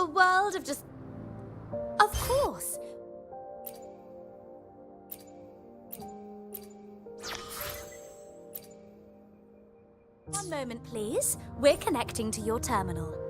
a world of just... Of course. One moment, please. We're connecting to your terminal.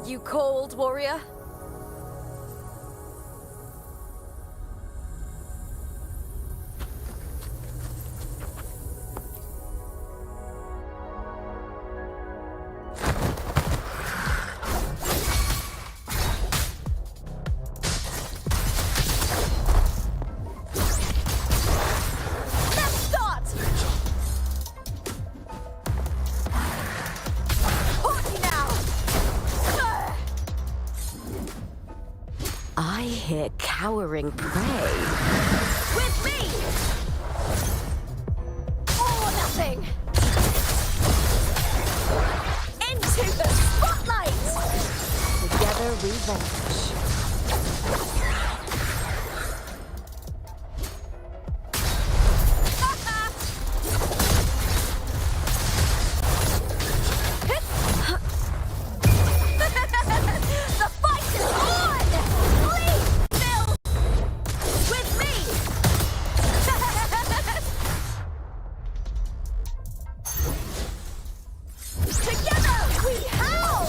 You called, warrior? I hear cowering prey. With me! Or nothing! Into the spotlight! Together we vanish. The fight is on! Please, Bill! With me! Together we howl!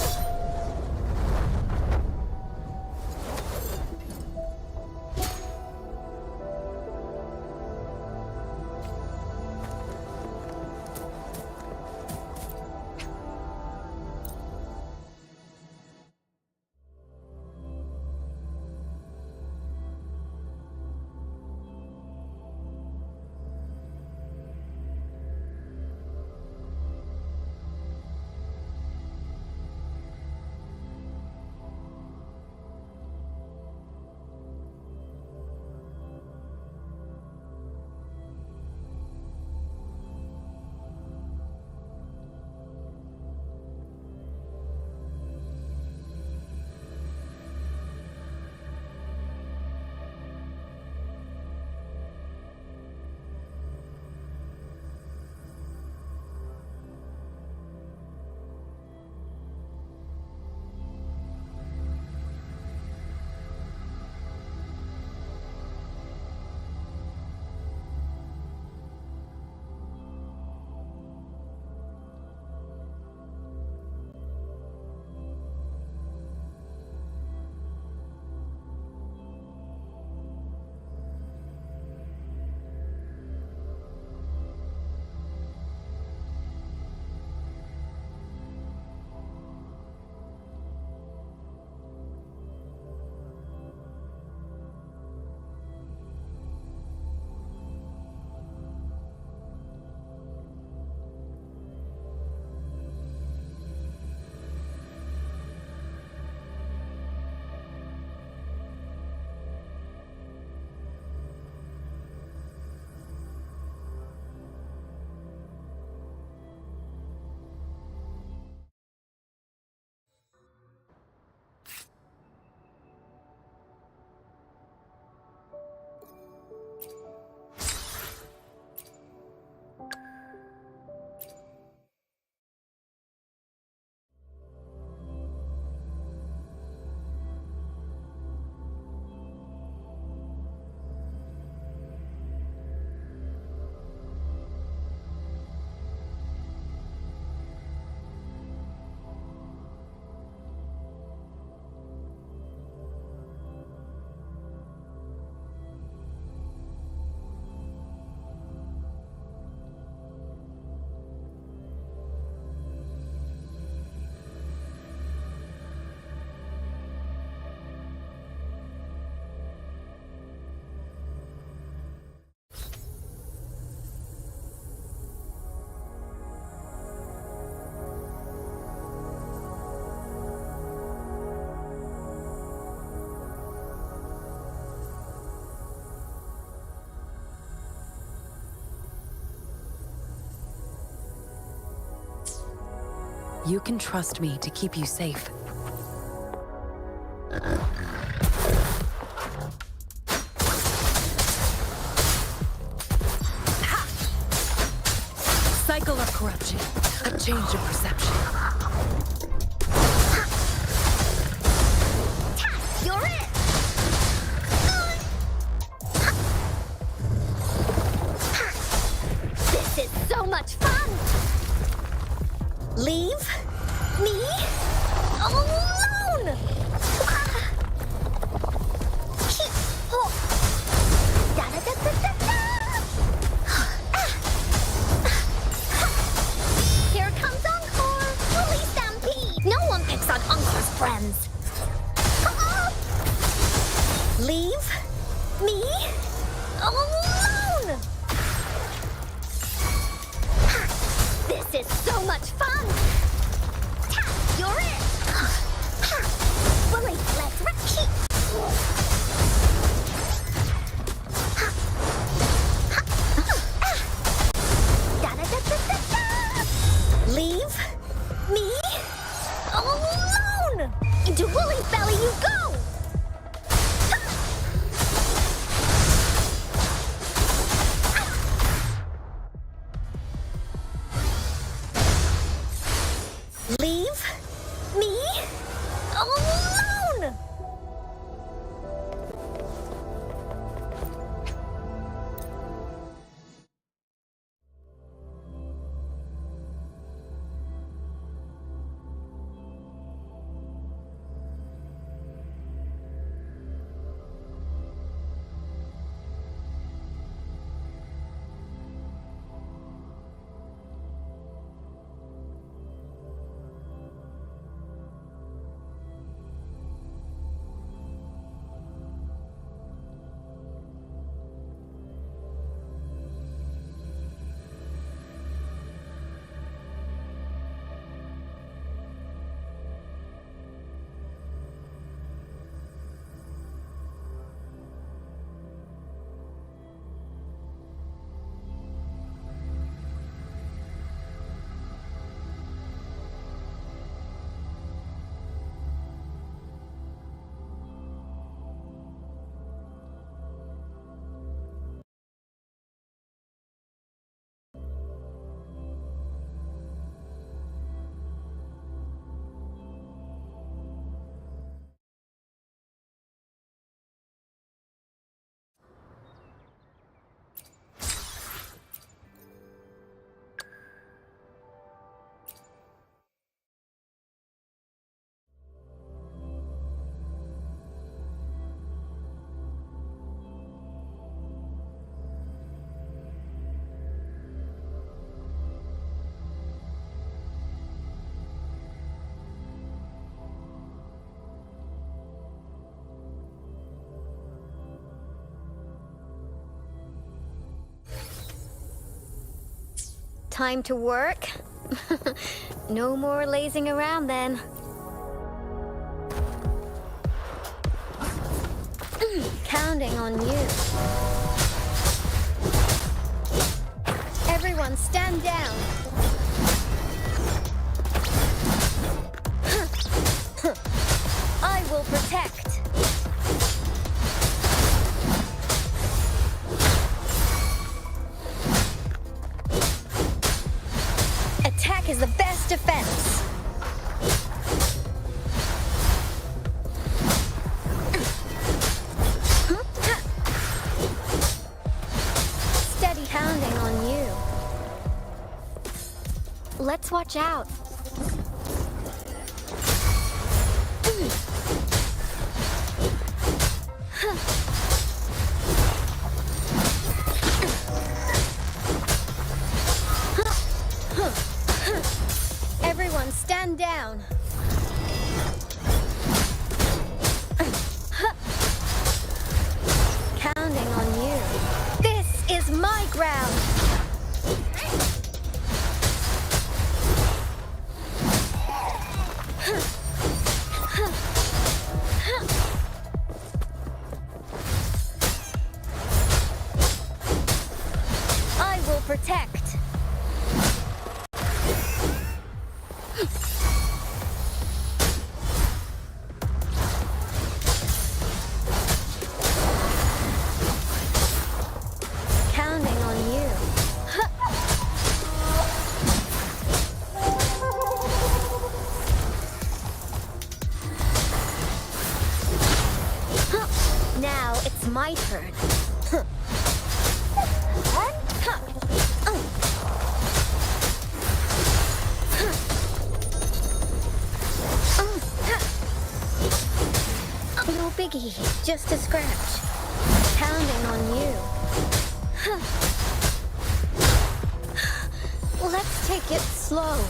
You can trust me to keep you safe. Cycle of corruption. A change of perception. You're it! This is so much fun! Leave me alone! Here comes Encore! Holy stampede! No one picks on Encore's friends! Leave me alone! This is so much fun! You're it! Bully, let's Time to work? No more lazing around then. Counting on you. Everyone stand down. I will protect. Attack is the best defense. Steady pounding on you. Let's watch out. Everyone stand down. Counting on you. This is my ground. I will protect. Counting on you. Now it's my turn. No biggie, just a scratch. Pounding on you. Let's take it slow.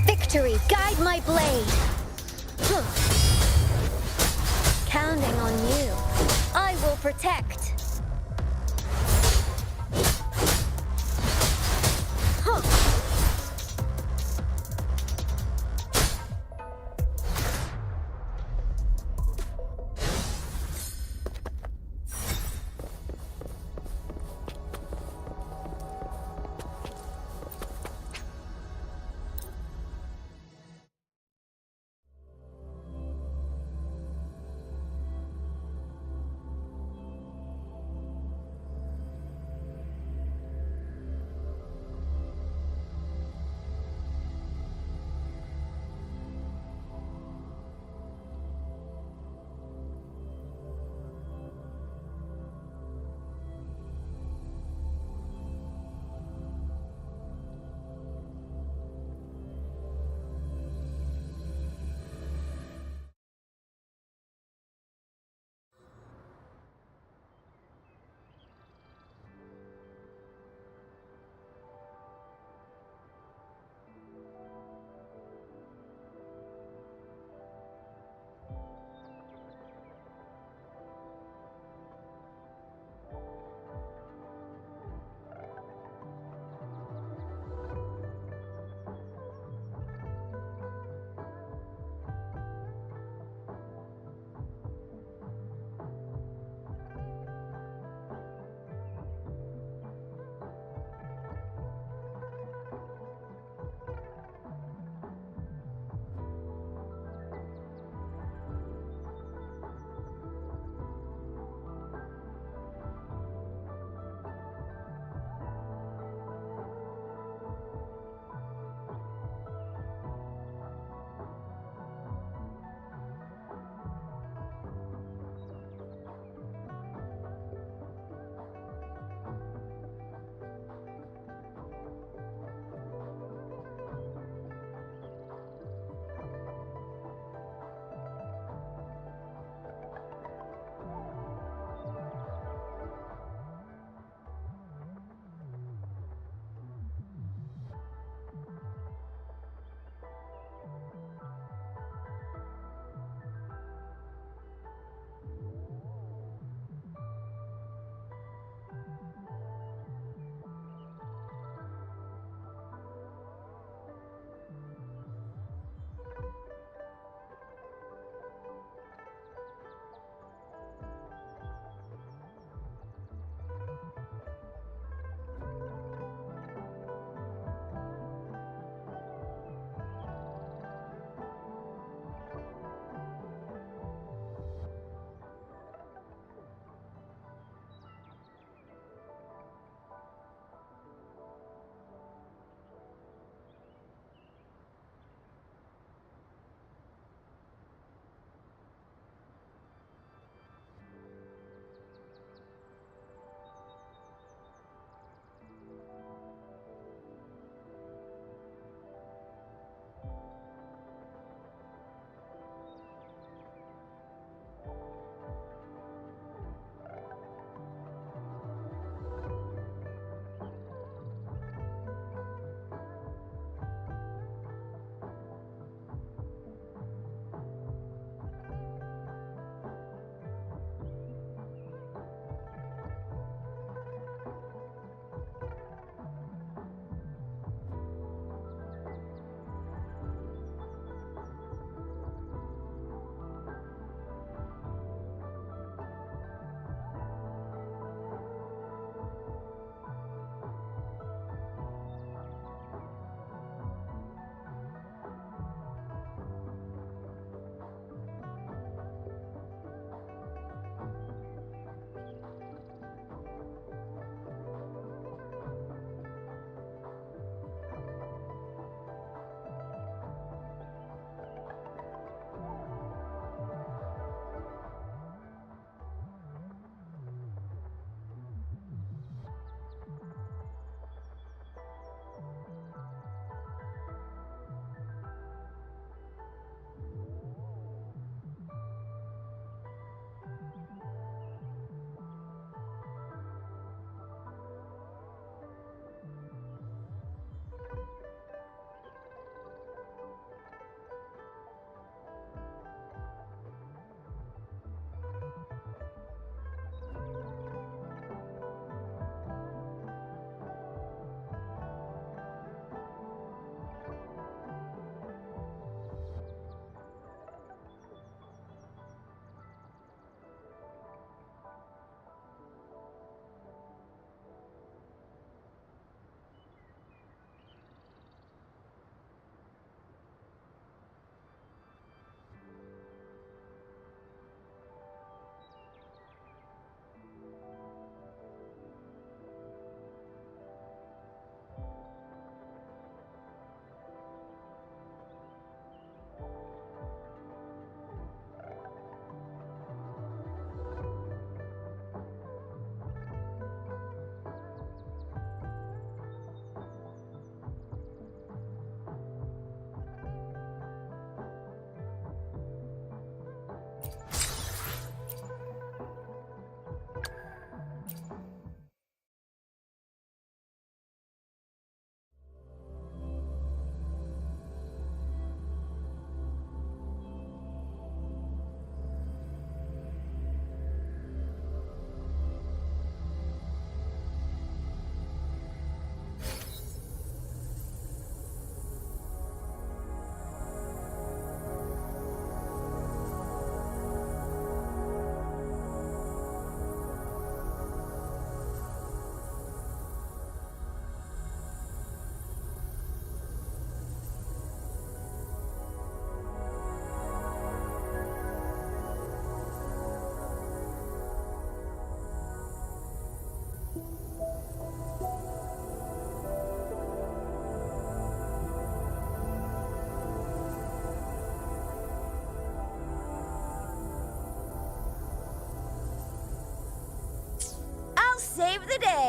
Victory, guide my blade. Counting on you. I will protect.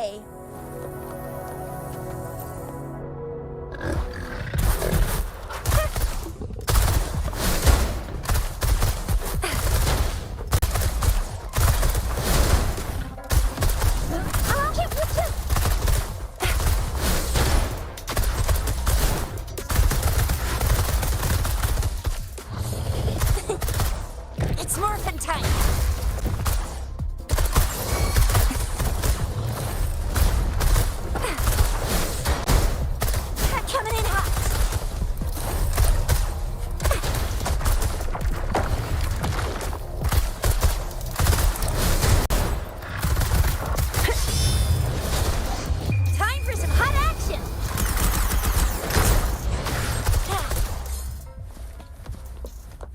way. It's morphin' time. Coming in hot. Time for some hot action.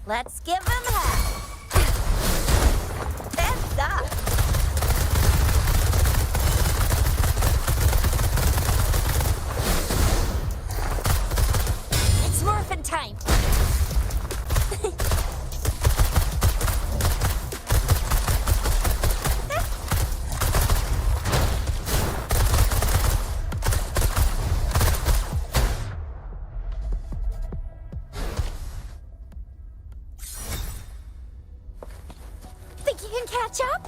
Let's give them hell. That's up. It's morphin' time. Think you can catch up?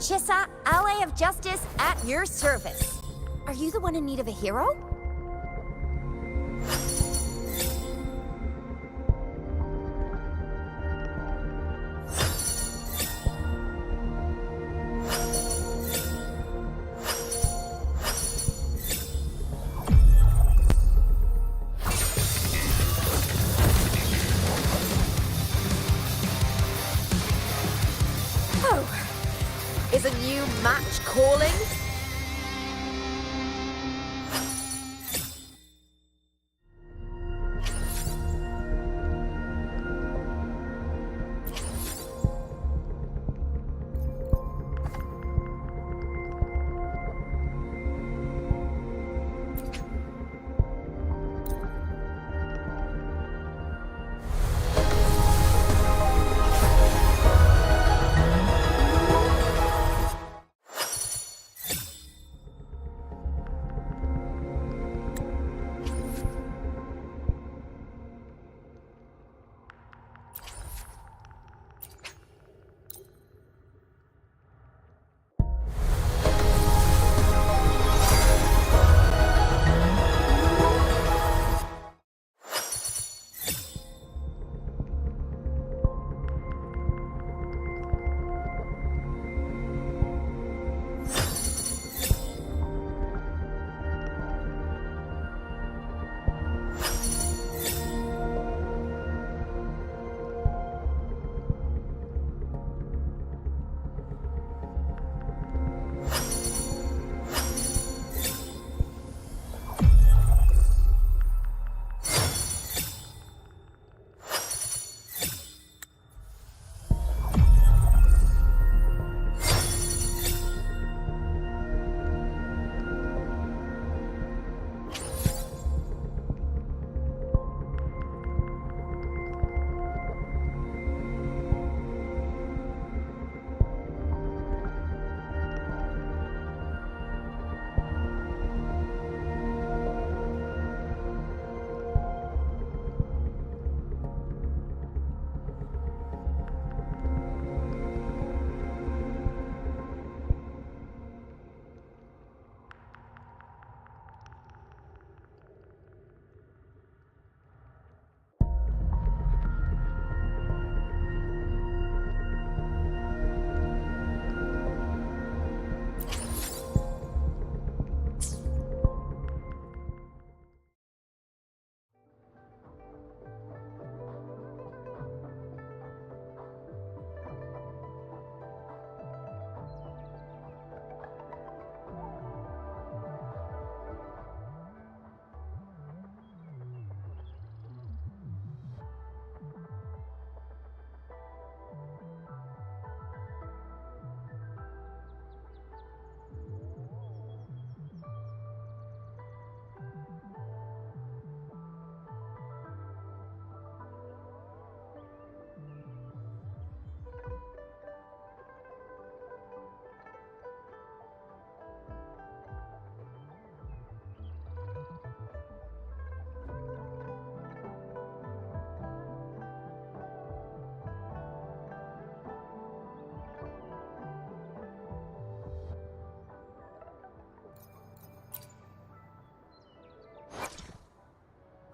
Chissa, ally of justice at your service. Are you the one in need of a hero?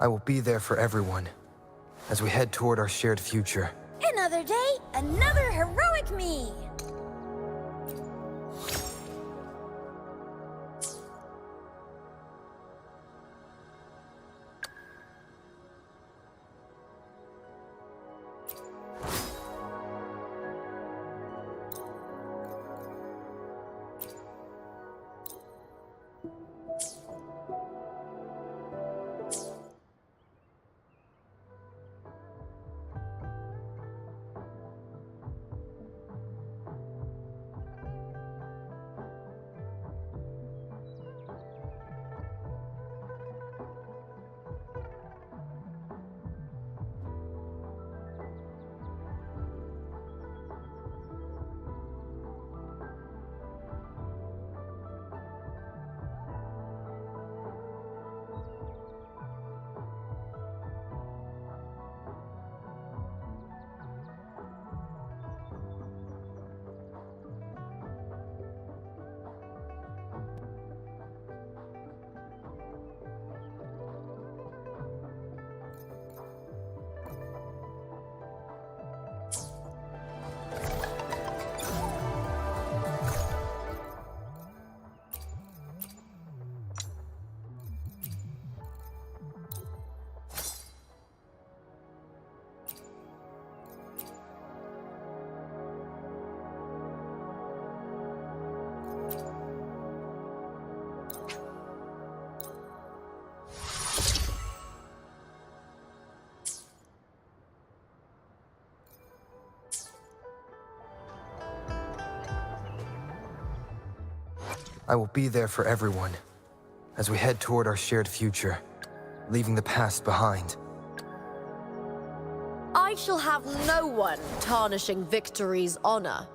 I will be there for everyone as we head toward our shared future. Another day, another heroic me! I will be there for everyone as we head toward our shared future, leaving the past behind. I shall have no one tarnishing victory's honor.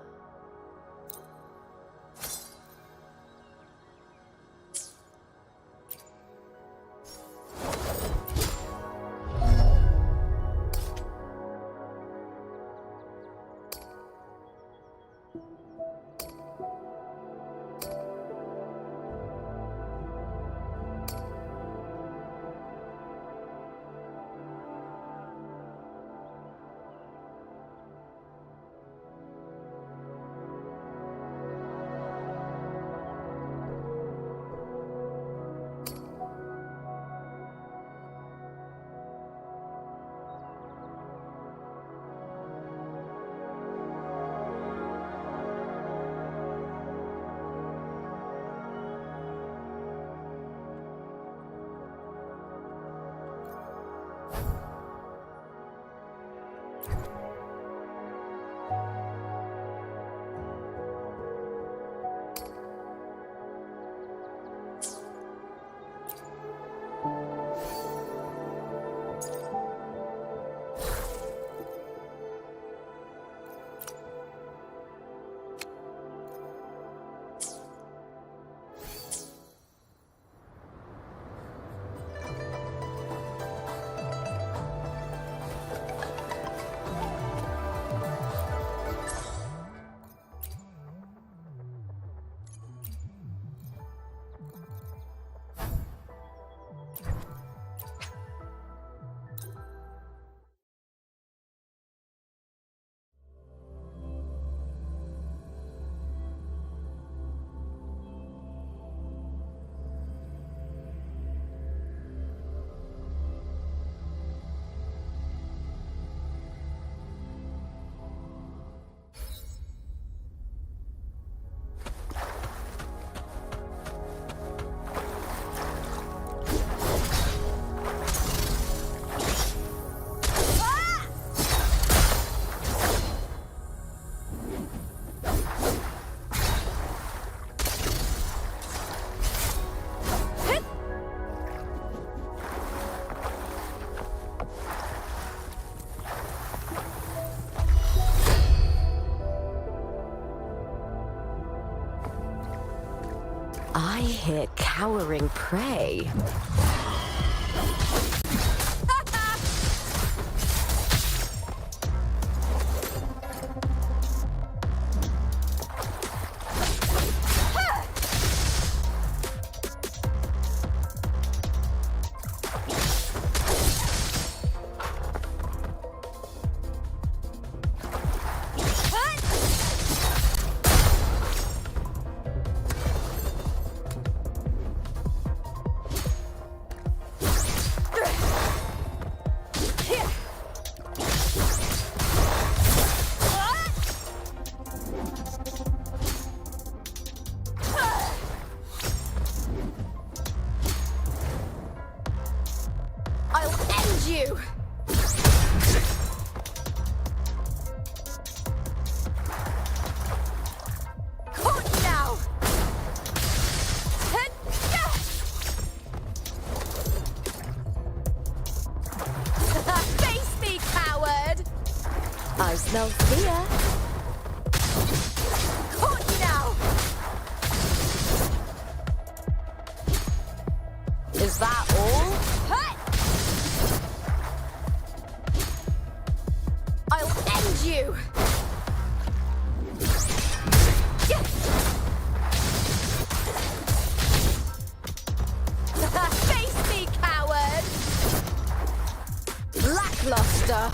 I hear cowering prey. you! Caught you now! Face me, coward! I smell fear. Caught you now! Is that all? Hut! I'll end you! Face me, coward! Lackluster!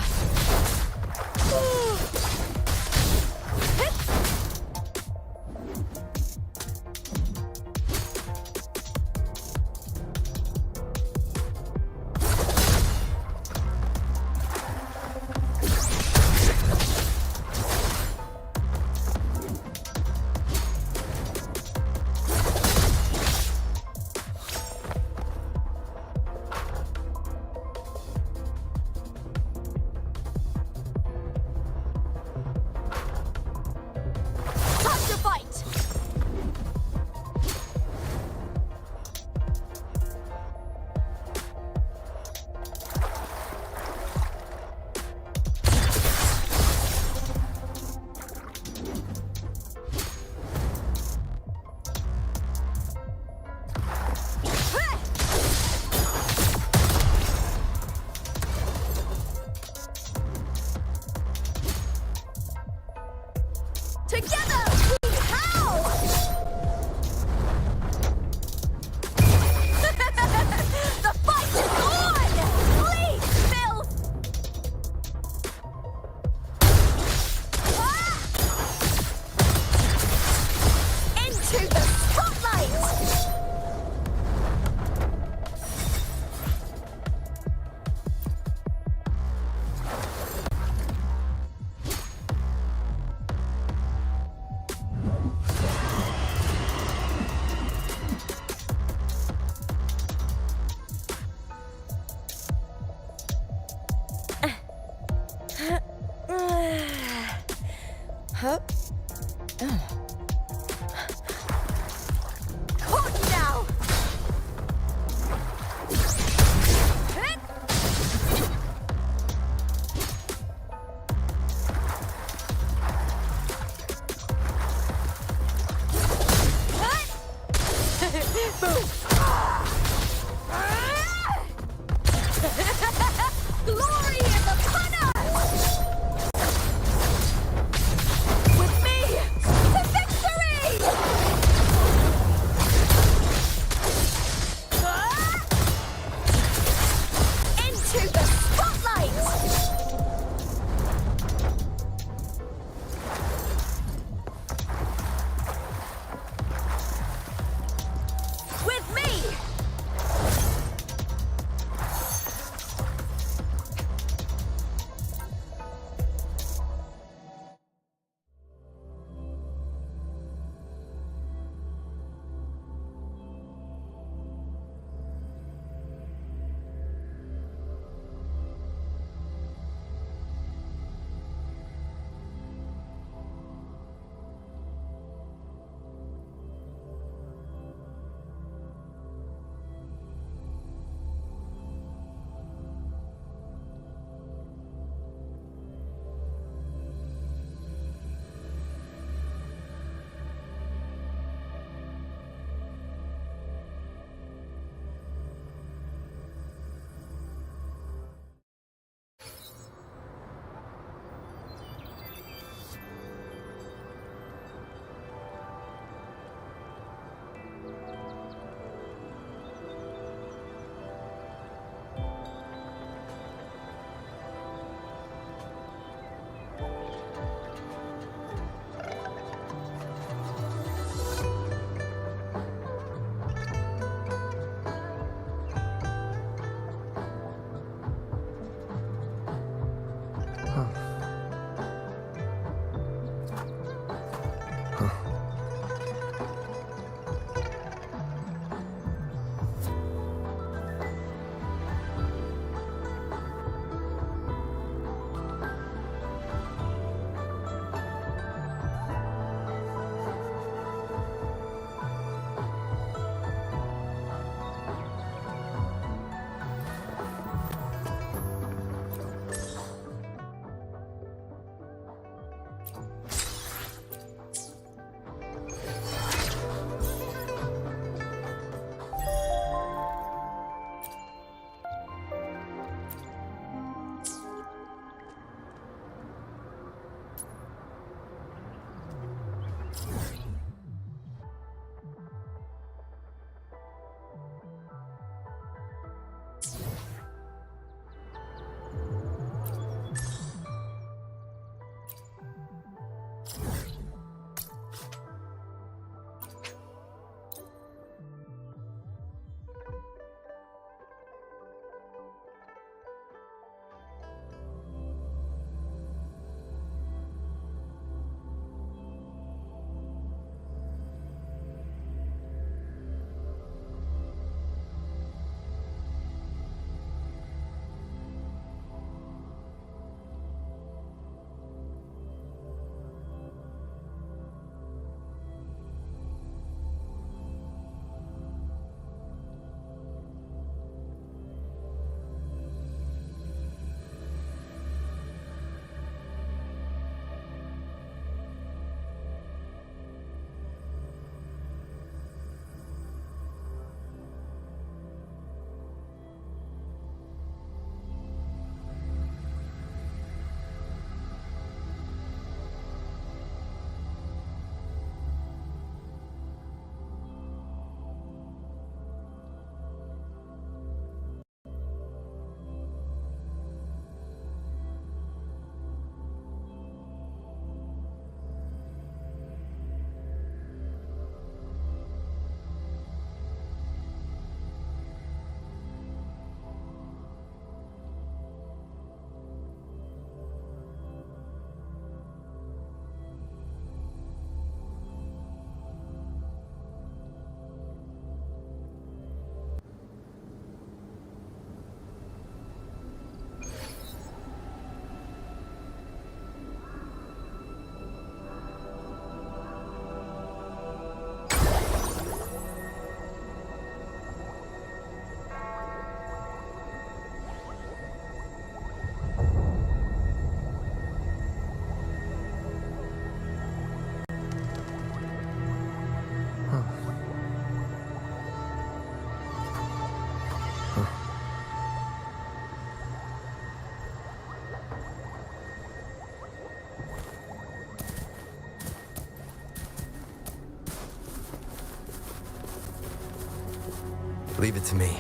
Leave it to me.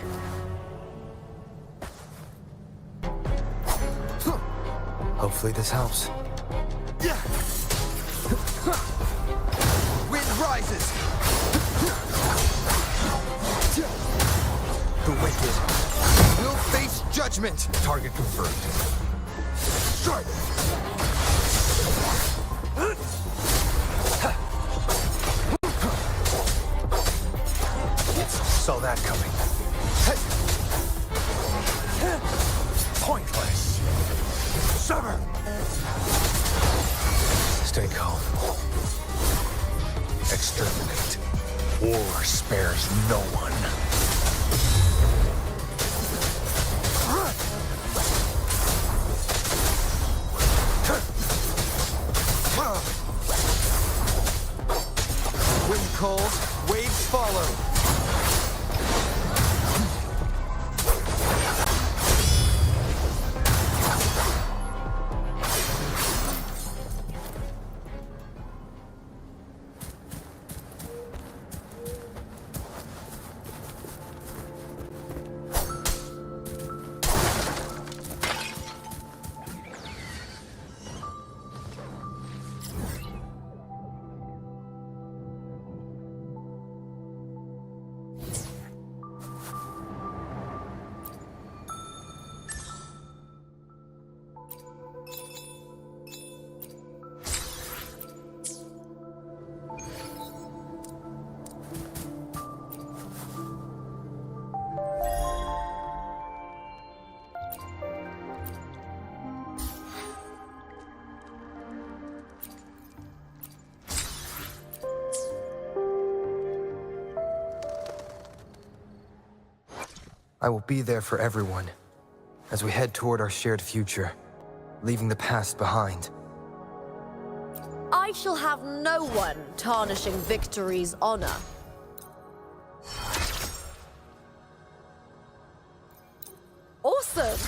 Hopefully this helps. Wind rises! The wicked will face judgment! Target confirmed. Strike! Saw that coming. Pointless. Sever! Stay calm. Exterminate. War spares no one. Wind calls, waves follow. I will be there for everyone, as we head toward our shared future, leaving the past behind. I shall have no one tarnishing Victory's honor. Awesome!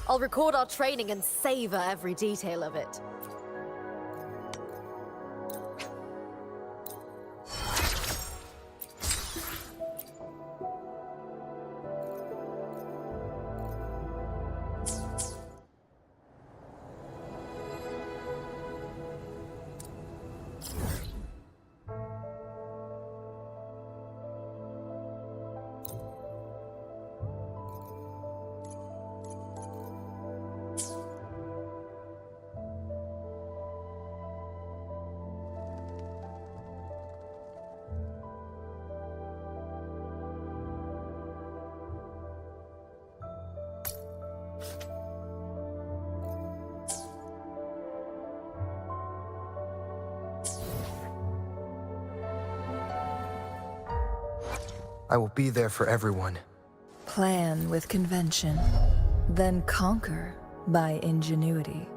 I'll record our training and savor every detail of it. I will be there for everyone. Plan with convention, then conquer by ingenuity.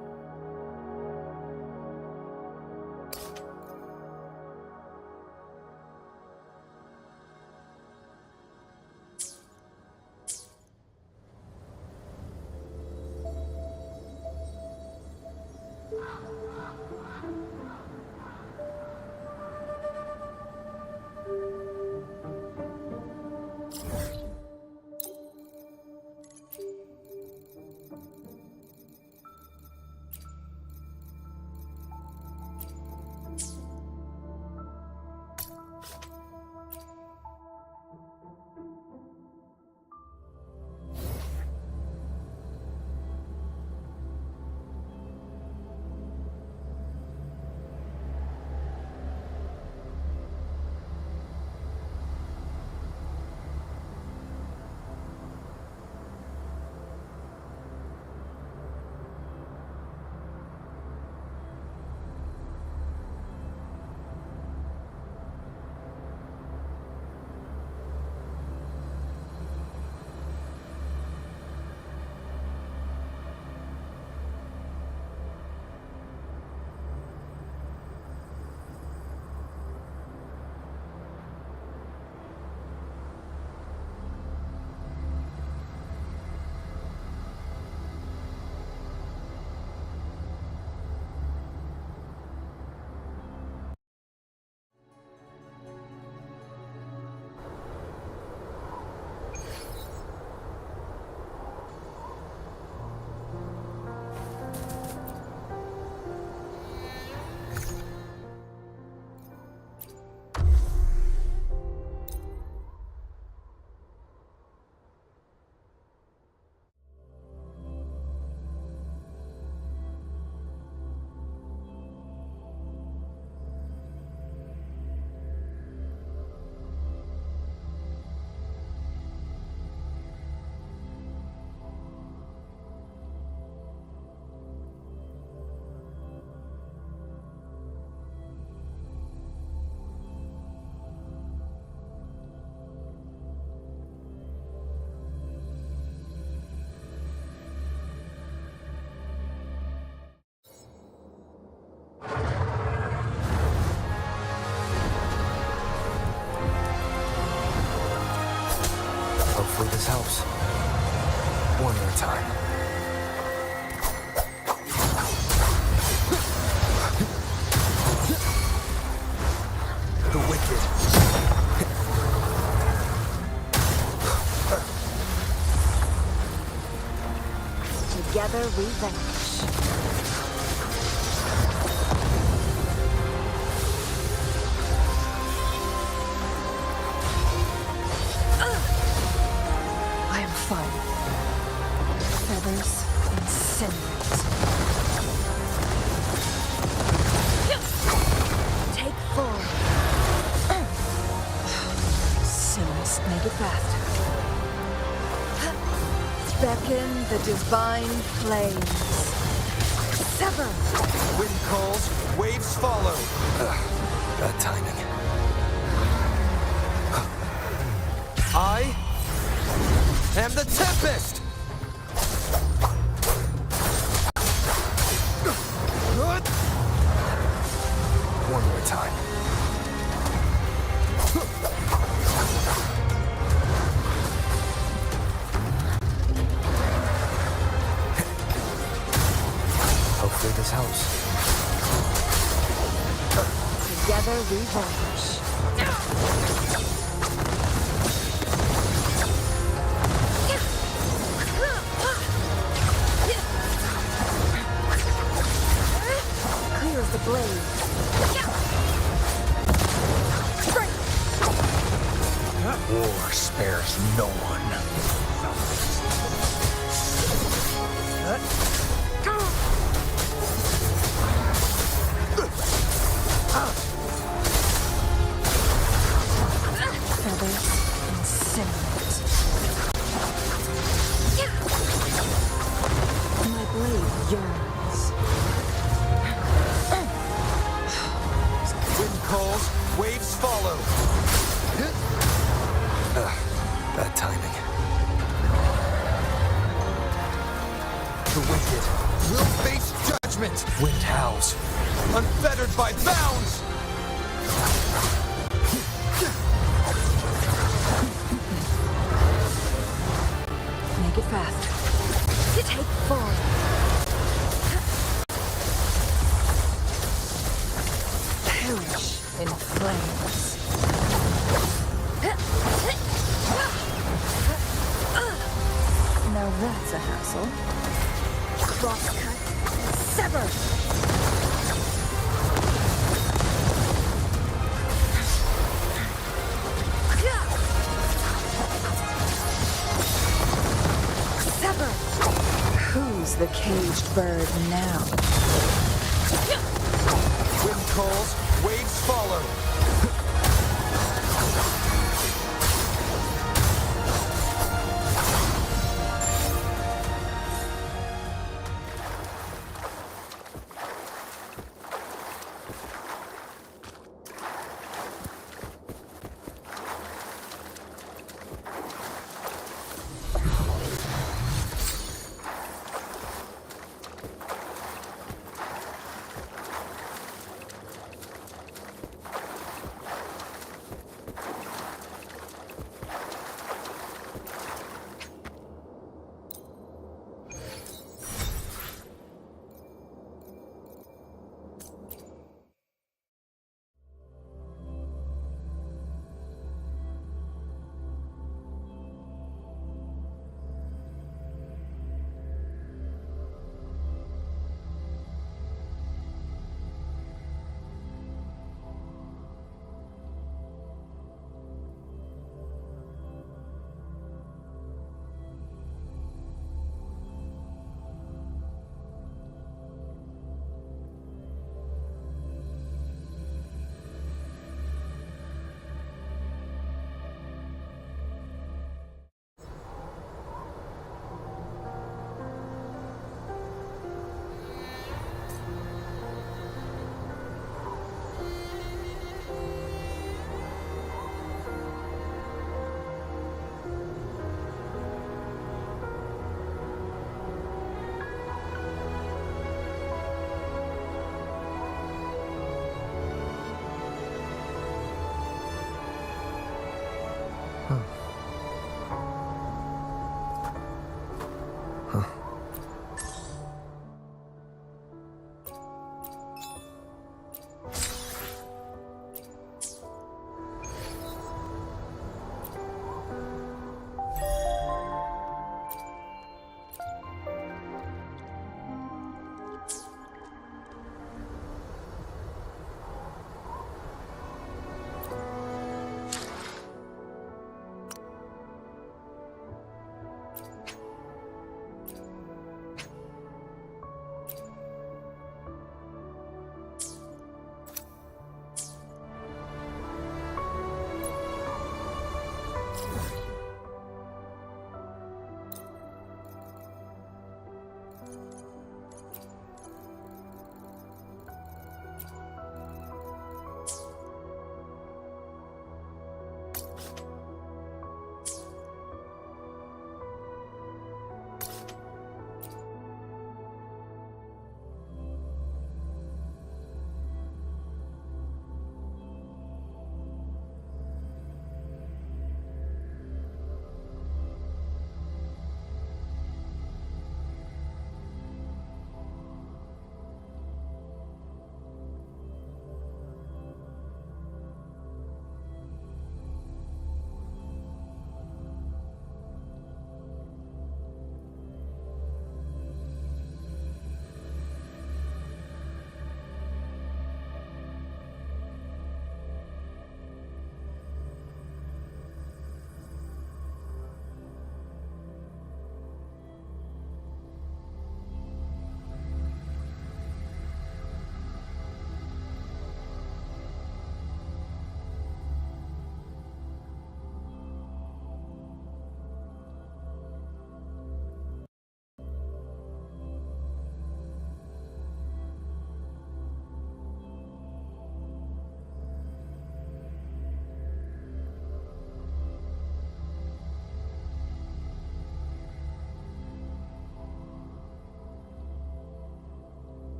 Hopefully this helps. One more time. The wicked. Together we vanish. I am fine. Feathers incinerate. Take 4. Sinners, make it fast. Beckon the divine flames. Sever. Wind calls, waves follow. Bad timing. I am the Tempest! One more time. Hopefully this helps. Together we vanish. Clear as the blade. War spares no one. Feathers incinerate. My blade yearns. Wind calls, waves follow. Bad timing. The wicked will face judgment. Wind howls, unfettered by bounds. Make it fast. Take 4. Perish in flames. Now that's a hassle. Crosscut. Sever. Sever. Who's the caged bird now? Wind calls, waves follow.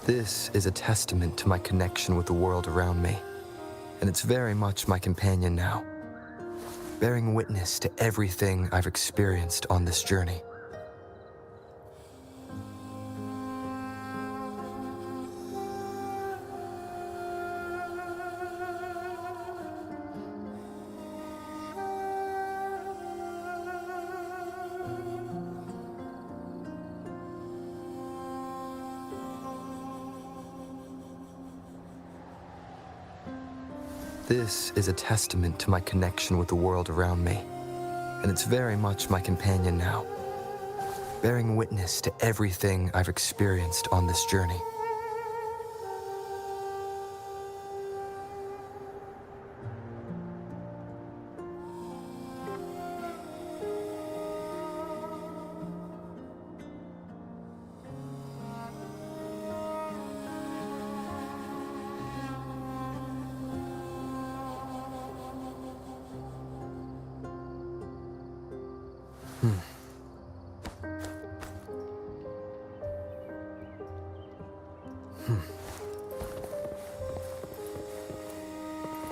This is a testament to my connection with the world around me, and it's very much my companion now, bearing witness to everything I've experienced on this journey. This is a testament to my connection with the world around me, and it's very much my companion now, bearing witness to everything I've experienced on this journey.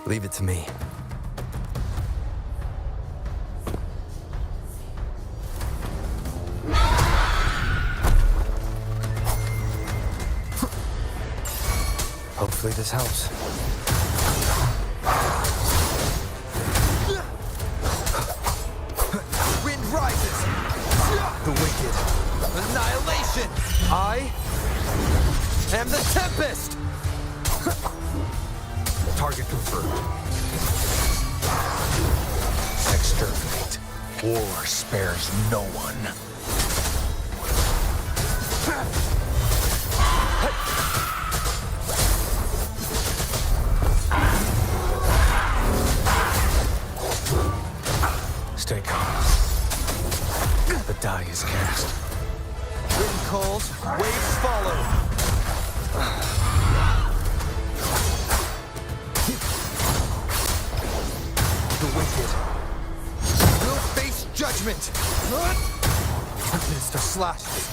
Leave it to me. Hopefully this helps. Wind rises! The wicked! Annihilation! I am the Tempest! Target confirmed. Exterminate. War spares no one. Stay calm. The die is cast. Wind calls, waves follow. The wicked will face judgment amidst our slashes.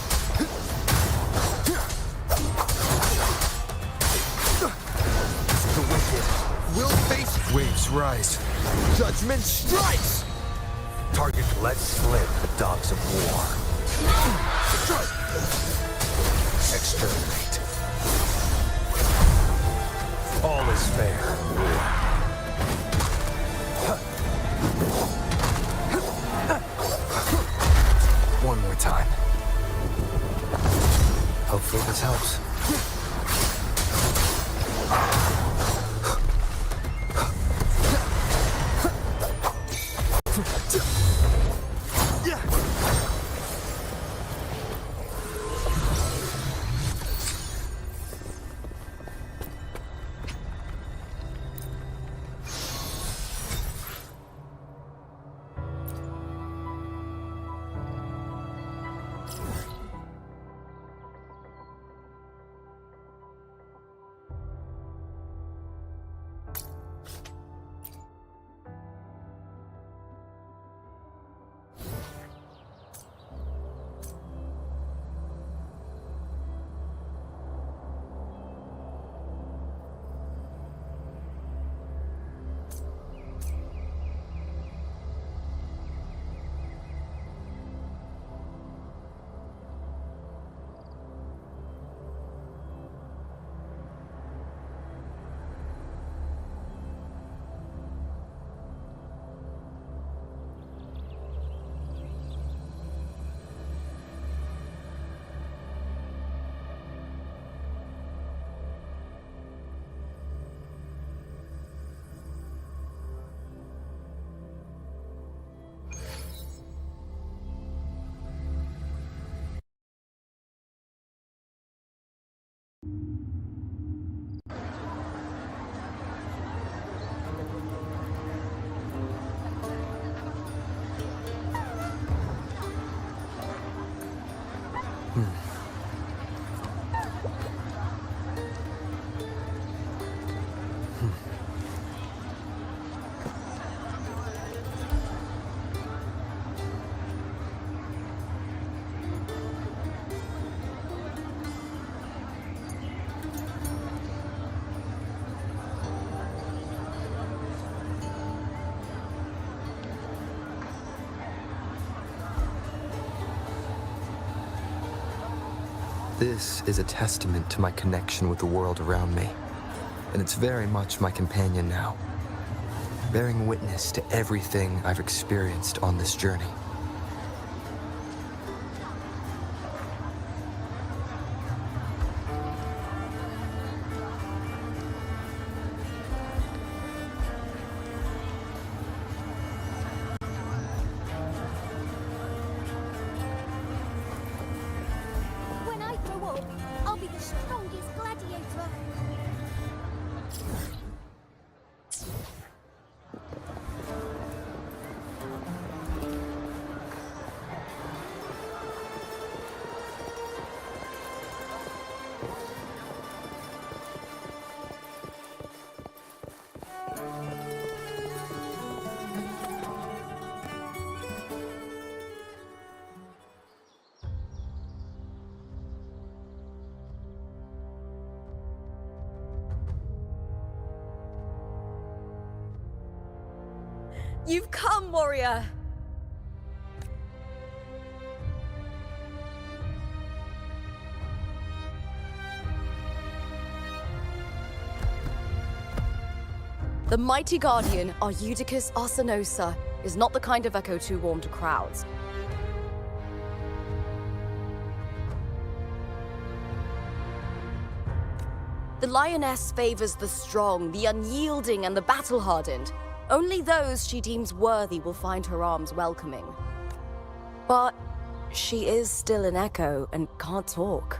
The wicked will face waves rise. Judgment strikes. Target let slip the dogs of war. Exterminate. All is fair. One more time. Hopefully this helps. This is a testament to my connection with the world around me, and it's very much my companion now, bearing witness to everything I've experienced on this journey. When I grow up, I'll be the strongest gladiator. You've come, warrior! The mighty guardian, Arudicus Arsenosa, is not the kind of echo too warm to crowds. The lioness favors the strong, the unyielding, and the battle-hardened. Only those she deems worthy will find her arms welcoming. But she is still an echo and can't talk.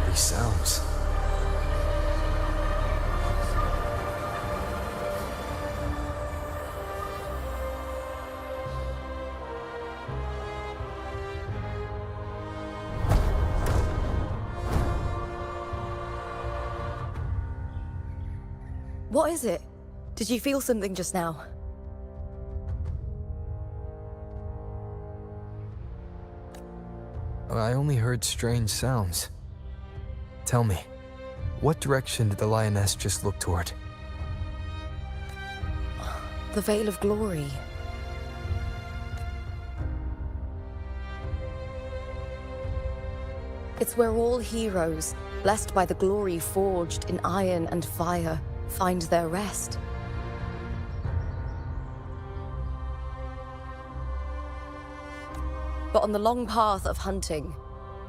These sounds. What is it? Did you feel something just now? I only heard strange sounds. Tell me, what direction did the lioness just look toward? The Veil of Glory. It's where all heroes, blessed by the glory forged in iron and fire, find their rest. But on the long path of hunting,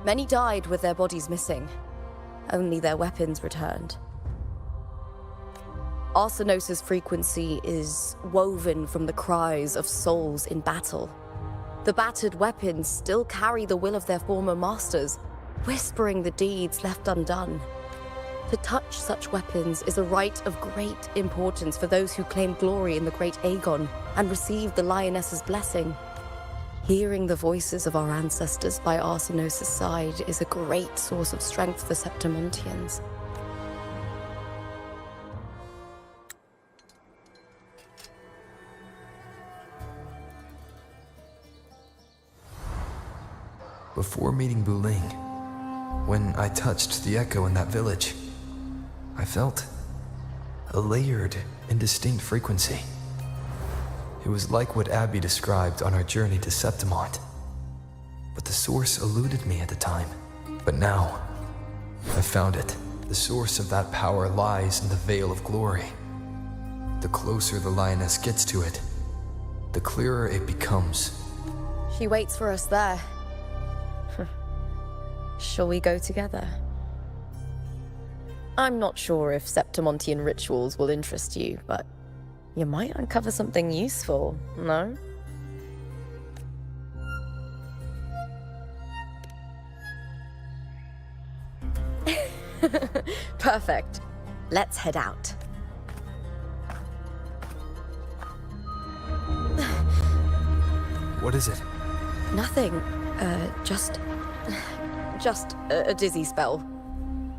many died with their bodies missing. Only their weapons returned. Arsenosa's frequency is woven from the cries of souls in battle. The battered weapons still carry the will of their former masters, whispering the deeds left undone. To touch such weapons is a rite of great importance for those who claim glory in the great Aegon and receive the lioness's blessing. Hearing the voices of our ancestors by Arsenosa's side is a great source of strength for Septimontians. Before meeting Buling, when I touched the echo in that village, I felt a layered and distinct frequency. It was like what Abby described on our journey to Septimont, but the source eluded me at the time. But now, I found it. The source of that power lies in the Veil of Glory. The closer the lioness gets to it, the clearer it becomes. She waits for us there. Shall we go together? I'm not sure if Septimontian rituals will interest you, but you might uncover something useful, no? Perfect. Let's head out. What is it? Nothing. Just a dizzy spell.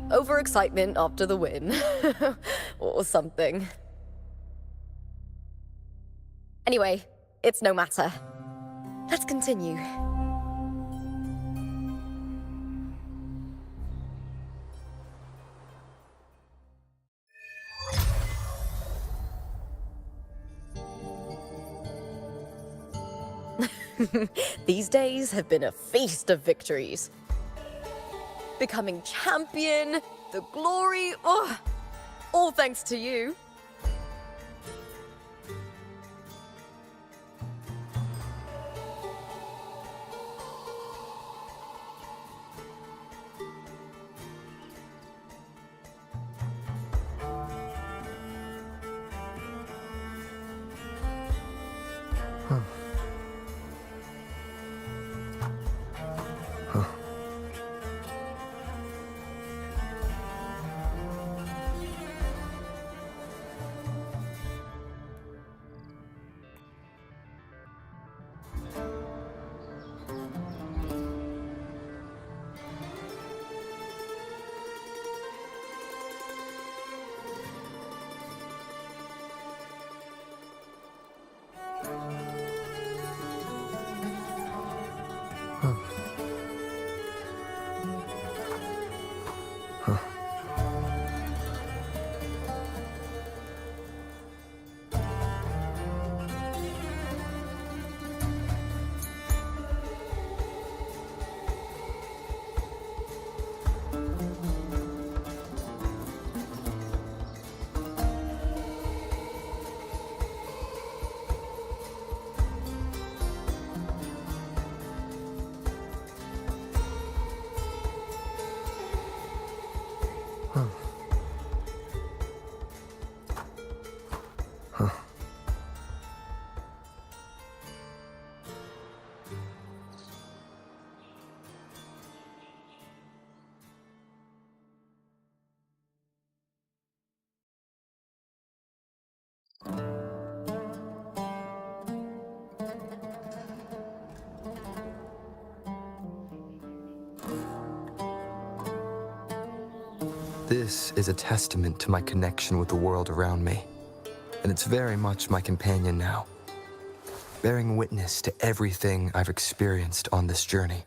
Overexcitement after the win. Or something. Anyway, it's no matter. Let's continue. These days have been a feast of victories. Becoming champion, the glory, oh, all thanks to you. This is a testament to my connection with the world around me, and it's very much my companion now, bearing witness to everything I've experienced on this journey.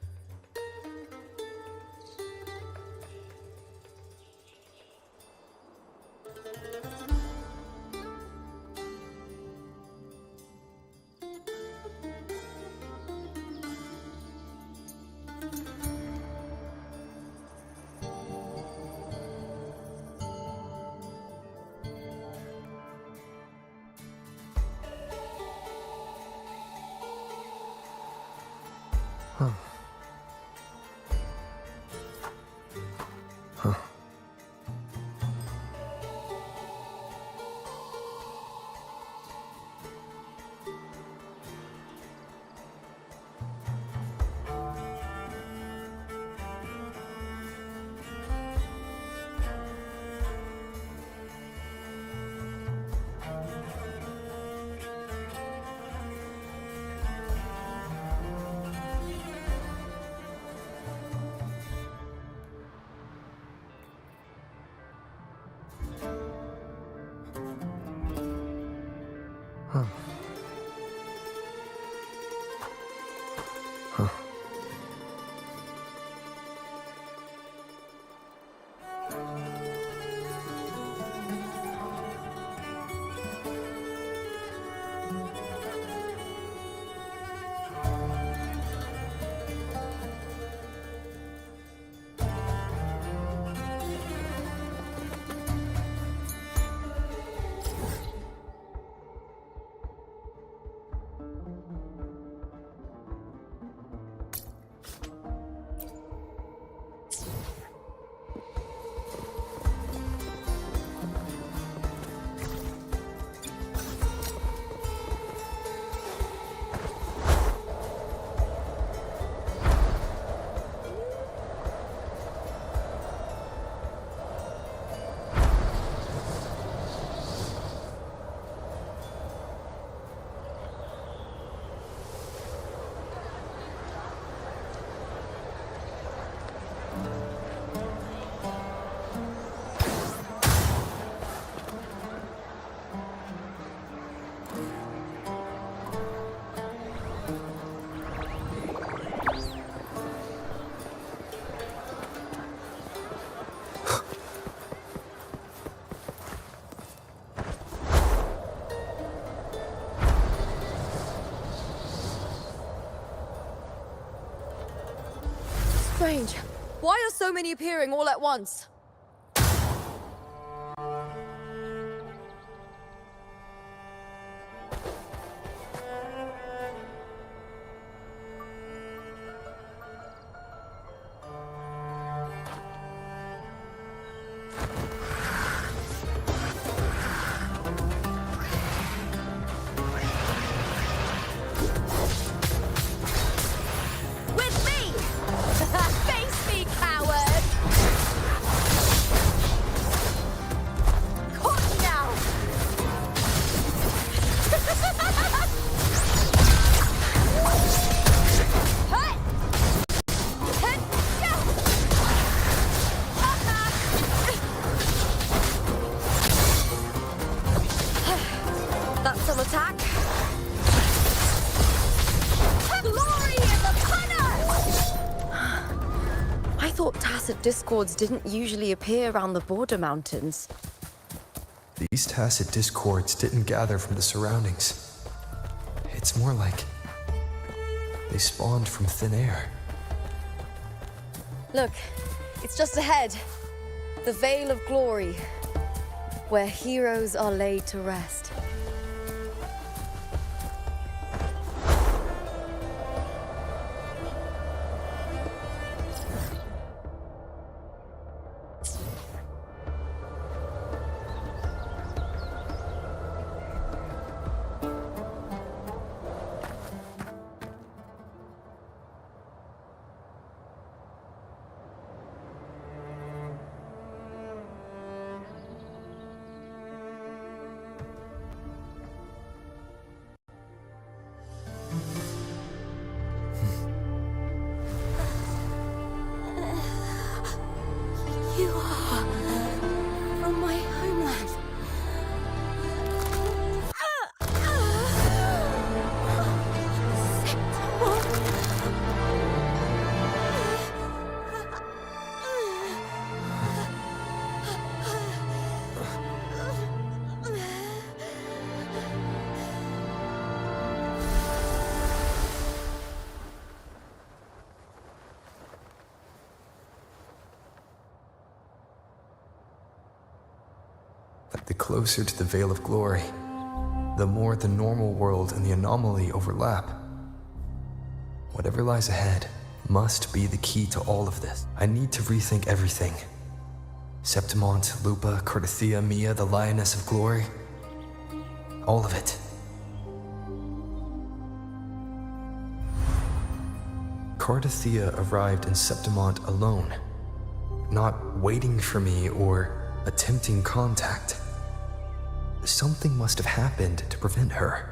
Strange. Why are so many appearing all at once? With me! Face me, coward! Caught now! Hey! Hey! That's some attack. Glory in the punner! I thought tacit discords didn't usually appear around the border mountains. These tacit discords didn't gather from the surroundings. It's more like they spawned from thin air. Look, it's just ahead. The Veil of Glory, where heroes are laid to rest. You are from my homeland. The closer to the Veil of Glory, the more the normal world and the anomaly overlap. Whatever lies ahead must be the key to all of this. I need to rethink everything. Septimont, Lupa, Cardathia, Mia, the Lioness of Glory. All of it. Cardathia arrived in Septimont alone, not waiting for me or attempting contact. Something must have happened to prevent her.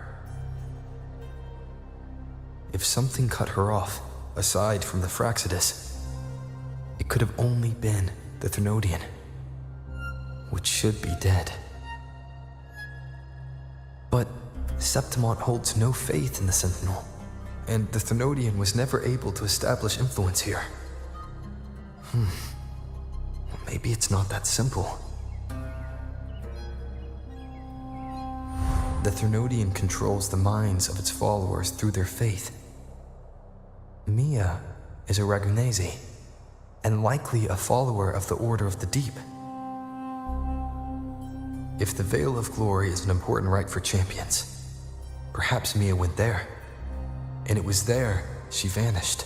If something cut her off, aside from the Fraxidus, it could have only been the Thenodian, which should be dead. But Septimont holds no faith in the Sentinel, and the Thenodian was never able to establish influence here. Maybe it's not that simple. The Thenodian controls the minds of its followers through their faith. Mia is a Ragunesi, and likely a follower of the Order of the Deep. If the Veil of Glory is an important rite for champions, perhaps Mia went there, and it was there she vanished.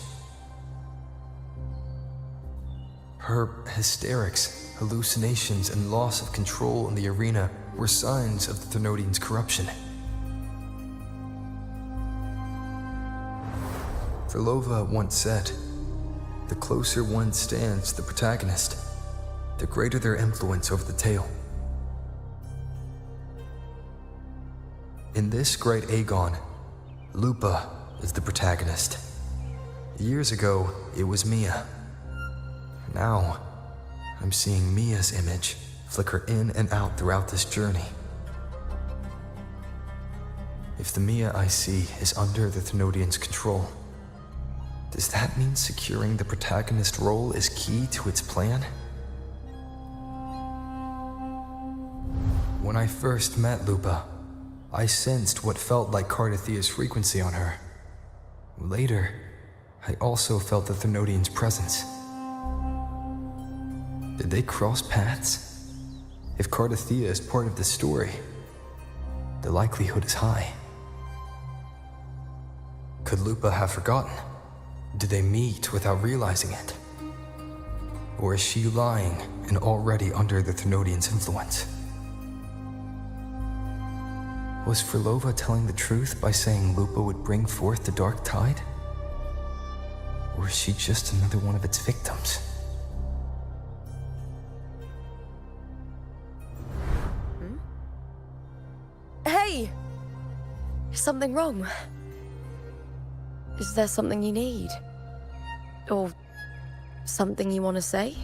Her hysterics, hallucinations, and loss of control in the arena were signs of the Thenodian's corruption. Verlova once said, "The closer one stands to the protagonist, the greater their influence over the tale." In this great Aegon, Lupa is the protagonist. Years ago, it was Mia. Now, I'm seeing Mia's image flicker in and out throughout this journey. If the Mia I see is under the Thenodian's control, does that mean securing the protagonist role is key to its plan? When I first met Lupa, I sensed what felt like Cardathia's frequency on her. Later, I also felt the Thenodians' presence. Did they cross paths? If Cardathea is part of the story, the likelihood is high. Could Lupa have forgotten? Did they meet without realizing it? Or is she lying and already under the Thenodians' influence? Was Frilova telling the truth by saying Lupa would bring forth the Dark Tide? Or is she just another one of its victims? Hey! Is something wrong? Is there something you need? Or something you want to say?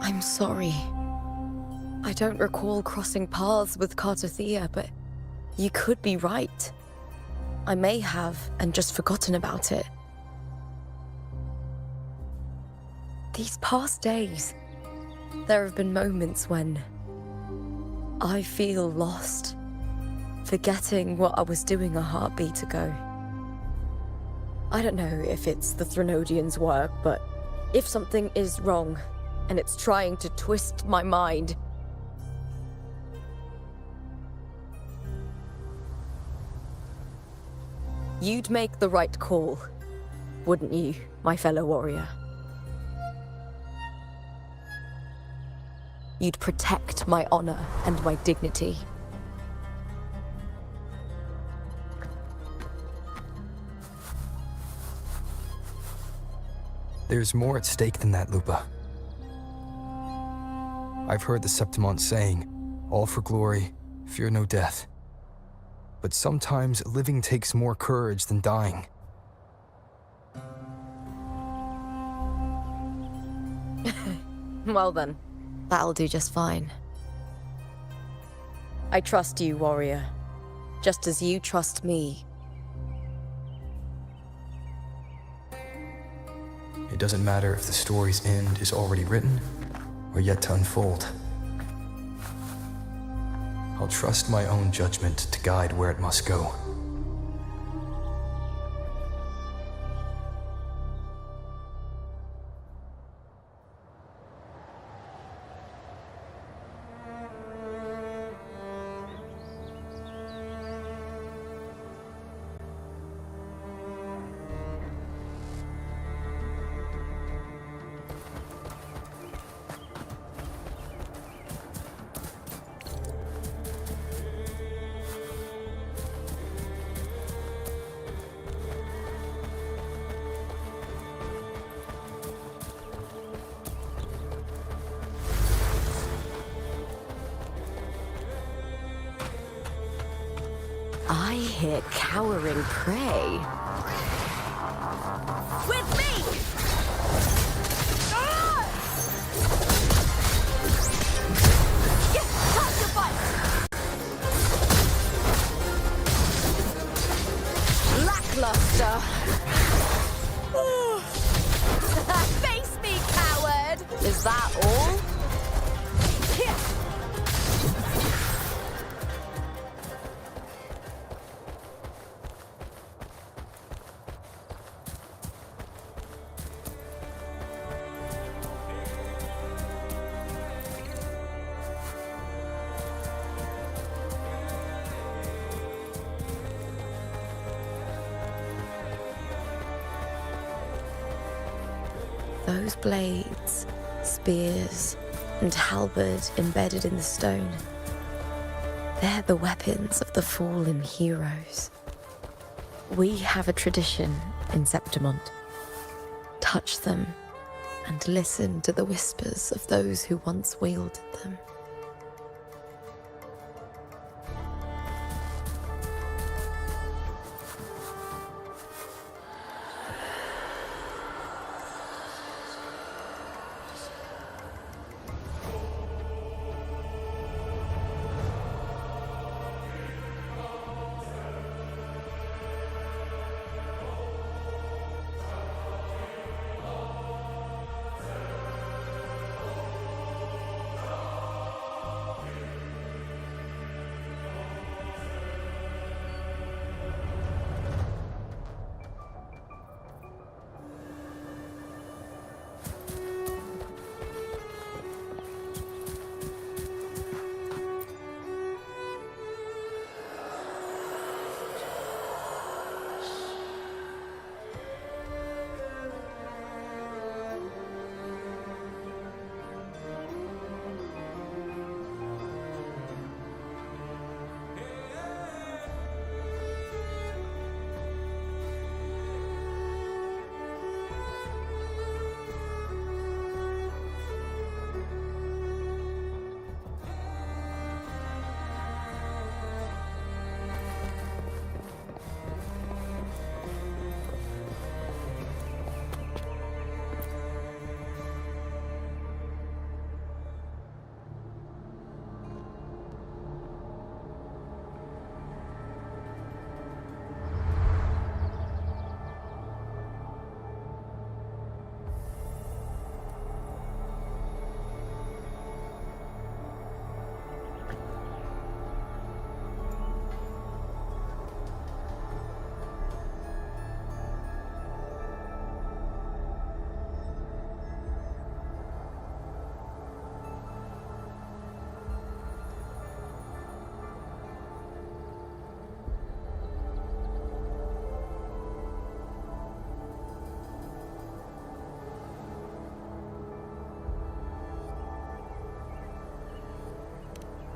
I'm sorry. I don't recall crossing paths with Cardathea, but you could be right. I may have, and just forgotten about it. These past days, there have been moments when I feel lost, forgetting what I was doing a heartbeat ago. I don't know if it's the Thenodians' work, but if something is wrong, and it's trying to twist my mind, you'd make the right call, wouldn't you, my fellow warrior? You'd protect my honor and my dignity. There's more at stake than that, Lupa. I've heard the Septimont saying, all for glory, fear no death. But sometimes living takes more courage than dying. Well then, that'll do just fine. I trust you, warrior, just as you trust me. It doesn't matter if the story's end is already written or yet to unfold. I'll trust my own judgment to guide where it must go. I hear cowering prey. With me! Ah! Yeah, time to fight! Lackluster. Face me, coward! Is that all? Those blades, spears, and halberd embedded in the stone. They're the weapons of the fallen heroes. We have a tradition in Septimont. Touch them and listen to the whispers of those who once wielded them.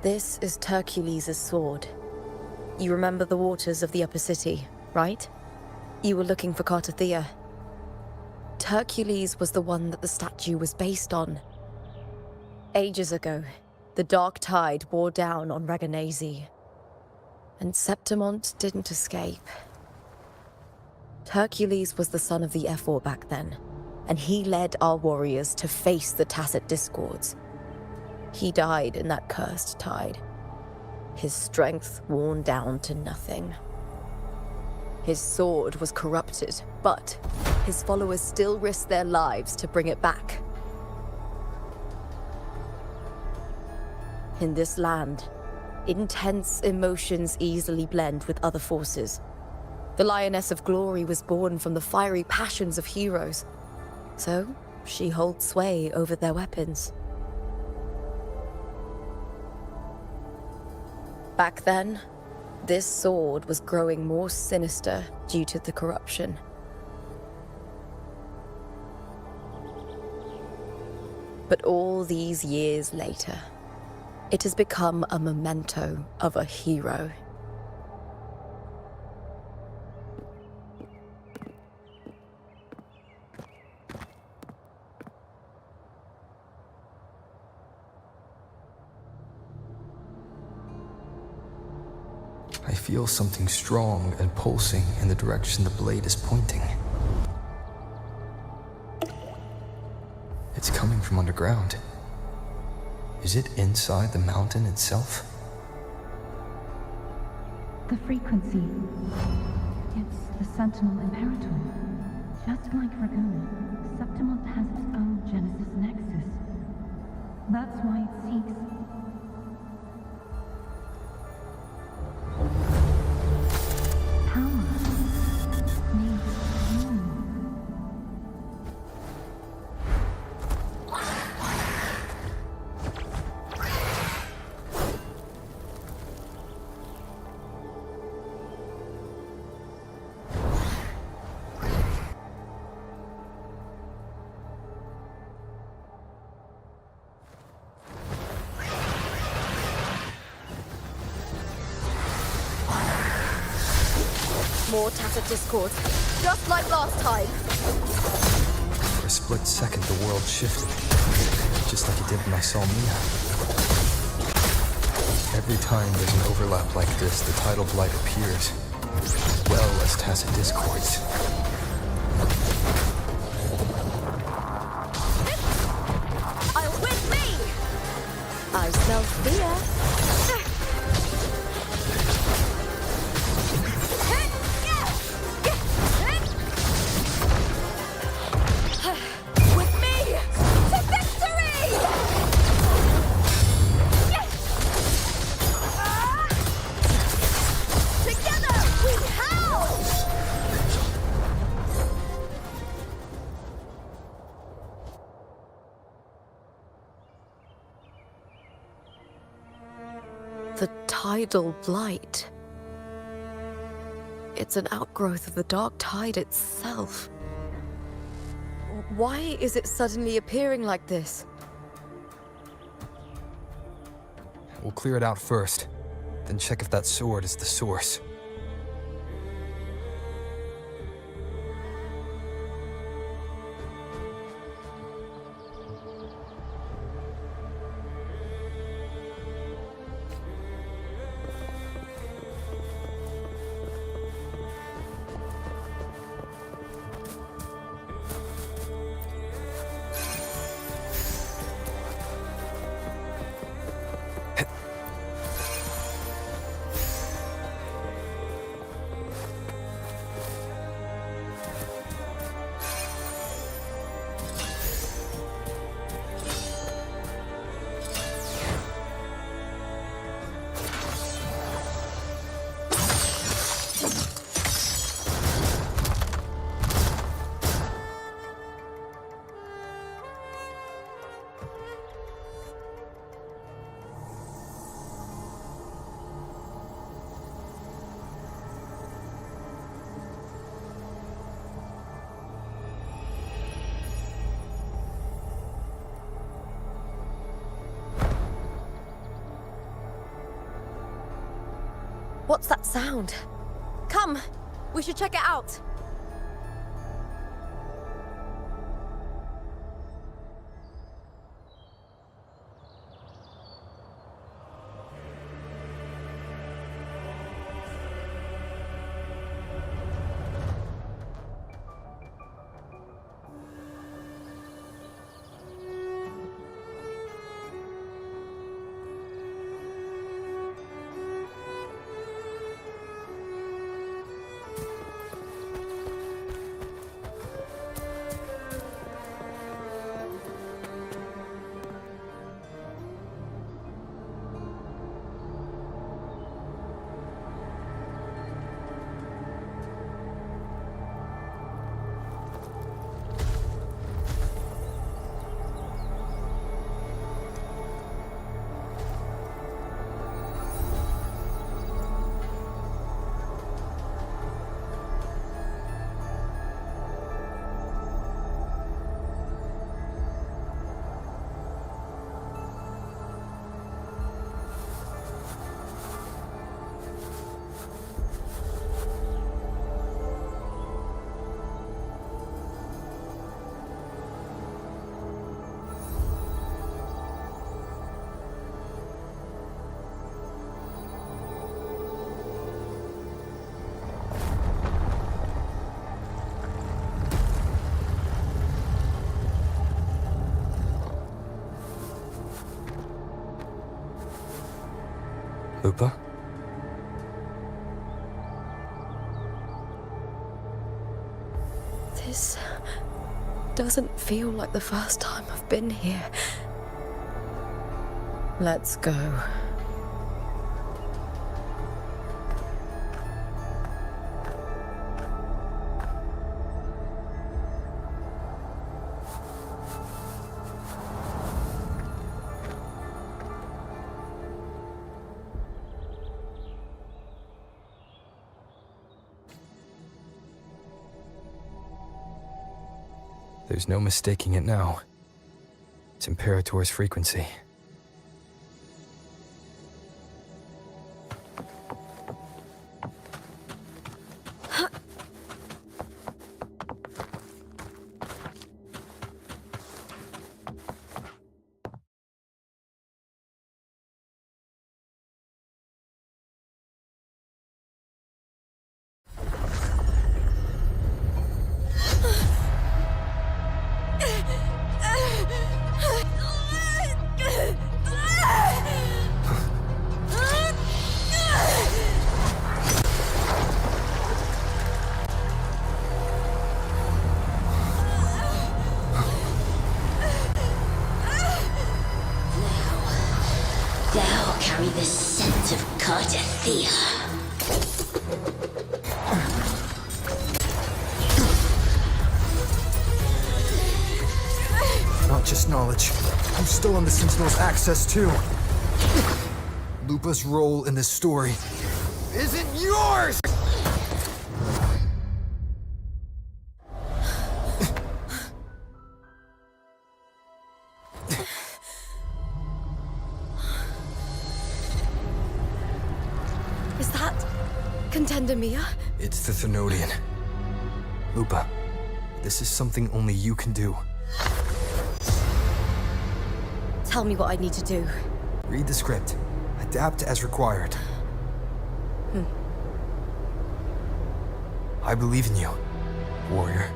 This is Hercules' sword. You remember the waters of the Upper City, right? You were looking for Cartathea. Hercules was the one that the statue was based on. Ages ago, the dark tide bore down on Reganese, and Septimont didn't escape. Hercules was the son of the Ephor back then, and he led our warriors to face the Tacit Discords. He died in that cursed tide, his strength worn down to nothing. His sword was corrupted, but his followers still risked their lives to bring it back. In this land, intense emotions easily blend with other forces. The Lioness of Glory was born from the fiery passions of heroes, so she holds sway over their weapons. Back then, this sword was growing more sinister due to the corruption. But all these years later, it has become a memento of a hero. I feel something strong and pulsing in the direction the blade is pointing. It's coming from underground. Is it inside the mountain itself? The frequency. It's the Sentinel Imperator. Just like Raguna, Septimont has its own Genesis Nexus. That's why it seeks... power. Needs meaning. More Tacit Discords, just like last time. For a split second, the world shifted, just like it did when I saw Mia. Every time there's an overlap like this, the tidal blight appears, as well as Tacit Discords. I'll win me! I smell fear. With me to victory! Together we howl! The tidal blight. It's an outgrowth of the dark tide itself. Why is it suddenly appearing like this? We'll clear it out first, then check if that sword is the source. What's that sound? Come, we should check it out. Lupa? This doesn't feel like the first time I've been here. Let's go. There's no mistaking it now. It's Imperator's frequency. Thou carry the scent of Cardathea. Not just knowledge. I'm still on the Sentinel's access too. Lupa's role in this story isn't yours! Is that Contender Mia? It's the Thenodian. Lupa, this is something only you can do. Tell me what I need to do. Read the script. Adapt as required. I believe in you, warrior.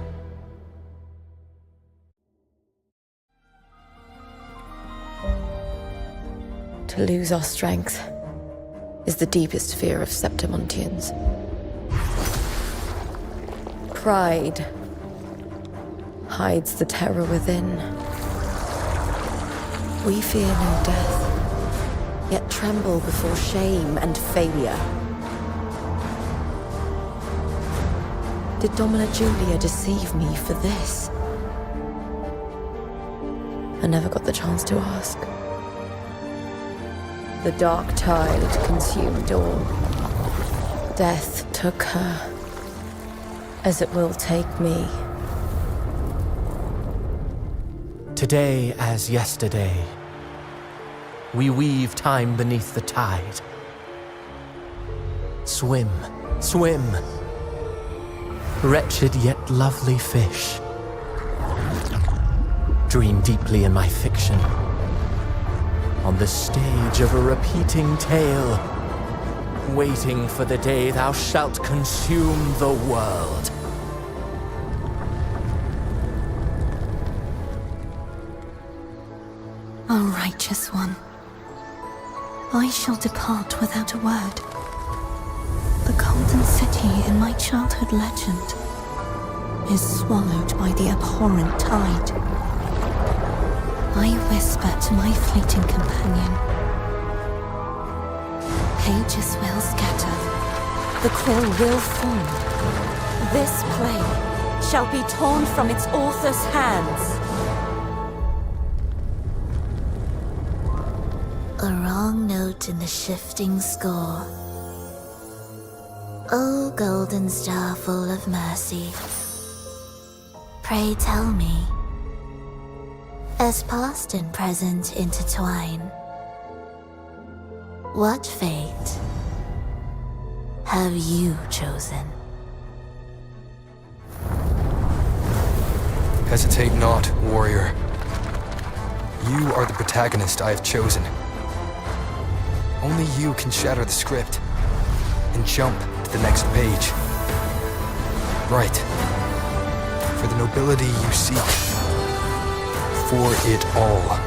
To lose our strength is the deepest fear of Septimontians. Pride hides the terror within. We fear no death, yet tremble before shame and failure. Did Domina Julia deceive me for this? I never got the chance to ask. The dark tide consumed all. Death took her, as it will take me. Today as yesterday, we weave time beneath the tide. Swim, swim. Wretched yet lovely fish. Dream deeply in my fiction. On the stage of a repeating tale, waiting for the day thou shalt consume the world. O righteous one, I shall depart without a word. The golden city in my childhood legend is swallowed by the abhorrent tide. I whisper to my fleeting companion. Pages will scatter, the quill will form. This play shall be torn from its author's hands. A wrong note in the shifting score. O golden star full of mercy, pray tell me, as past and present intertwine, what fate have you chosen? Hesitate not, warrior. You are the protagonist I have chosen. Only you can shatter the script and jump to the next page. Right. For the nobility you seek. For it all.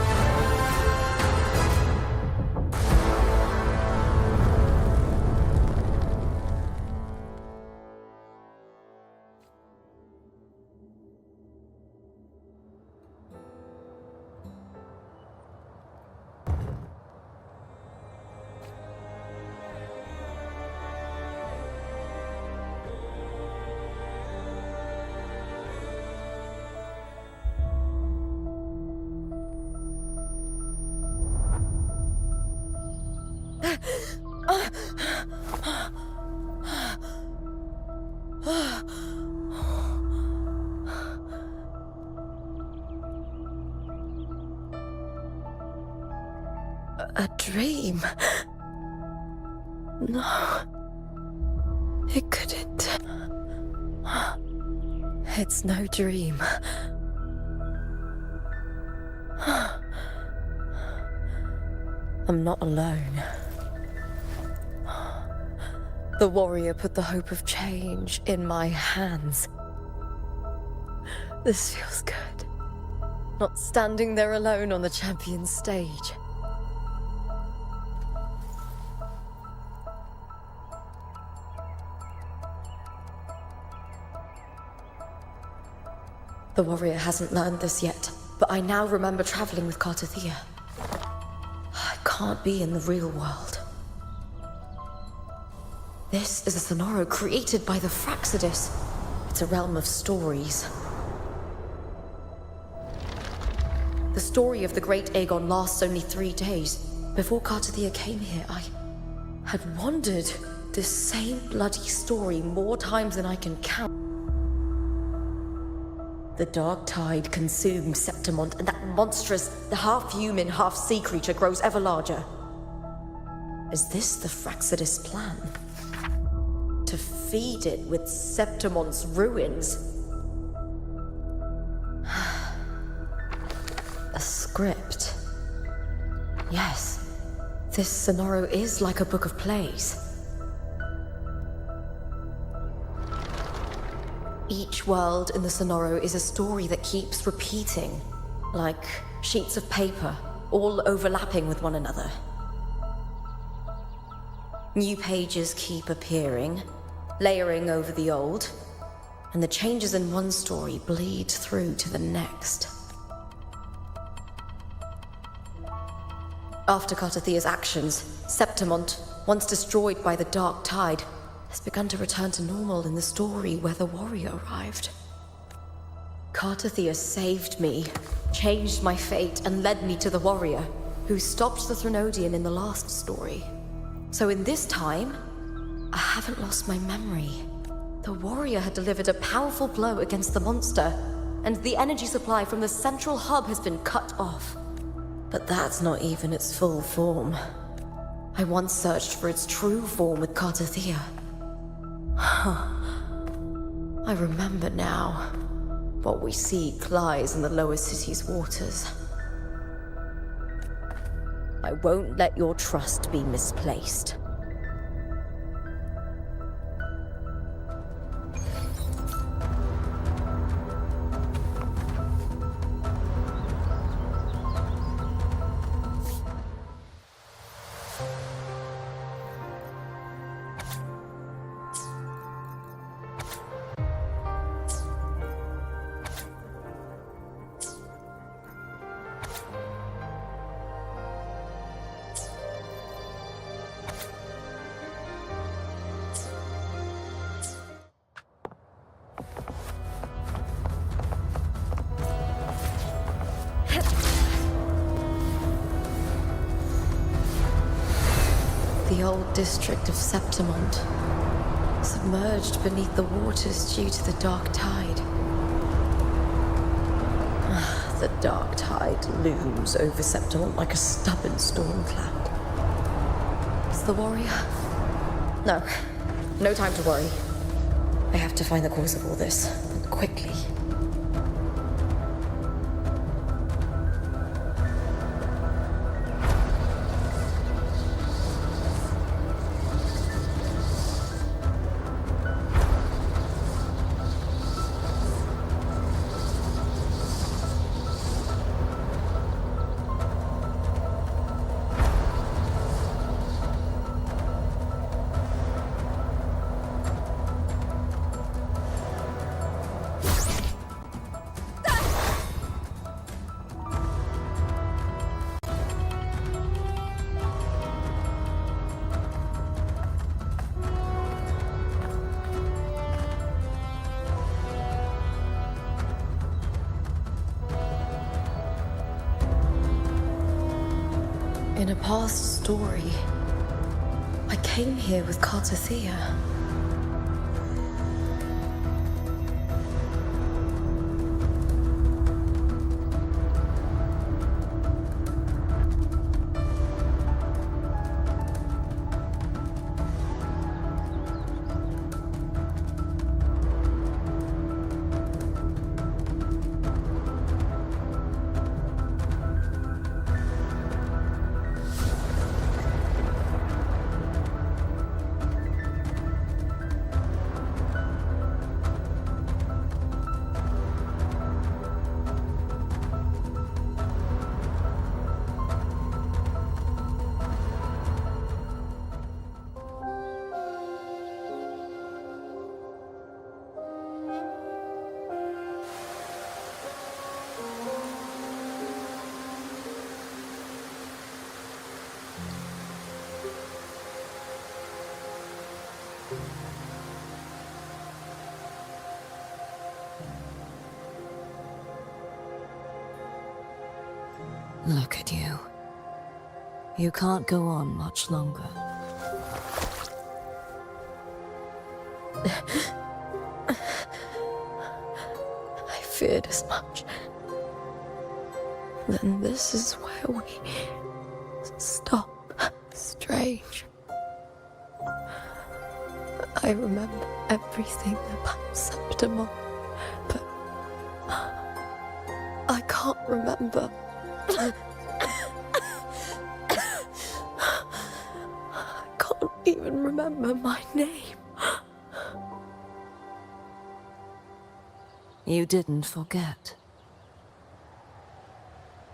A dream? No. It couldn't. It's no dream. I'm not alone. The warrior put the hope of change in my hands. This feels good. Not standing there alone on the champion's stage. The warrior hasn't learned this yet, but I now remember traveling with Cartathea. I can't be in the real world. This is a Sonoro created by the Fraxidus. It's a realm of stories. The story of the Great Aegon lasts only 3 days. Before Cartathea came here, I had wandered this same bloody story more times than I can count. The dark tide consumed Septimont, and that monstrous, half-human, half-sea creature grows ever larger. Is this the Fraxidus plan? To feed it with Septimont's ruins? A script. Yes, this Sonoro is like a book of plays. Each world in the Sonoro is a story that keeps repeating, like sheets of paper, all overlapping with one another. New pages keep appearing, layering over the old, and the changes in one story bleed through to the next. After Cartathea's actions, Septimont, once destroyed by the dark tide, has begun to return to normal in the story where the warrior arrived. Cartathea saved me, changed my fate, and led me to the warrior, who stopped the Threnodian in the last story. So in this time, I haven't lost my memory. The warrior had delivered a powerful blow against the monster, and the energy supply from the central hub has been cut off. But that's not even its full form. I once searched for its true form with Cartothea. I remember now. What we seek lies in the lower city's waters. I won't let your trust be misplaced. The old district of Septimont, submerged beneath the waters due to the dark tide. The dark tide looms over Septimont like a stubborn storm cloud. Is the warrior? No. No time to worry. I have to find the cause of all this, and quickly. In a past story, I came here with Cartothea. Look at you. You can't go on much longer. I feared as much. Then this is where we stop. Strange. I remember everything about Septimont, but I can't remember. I can't even remember my name. You didn't forget.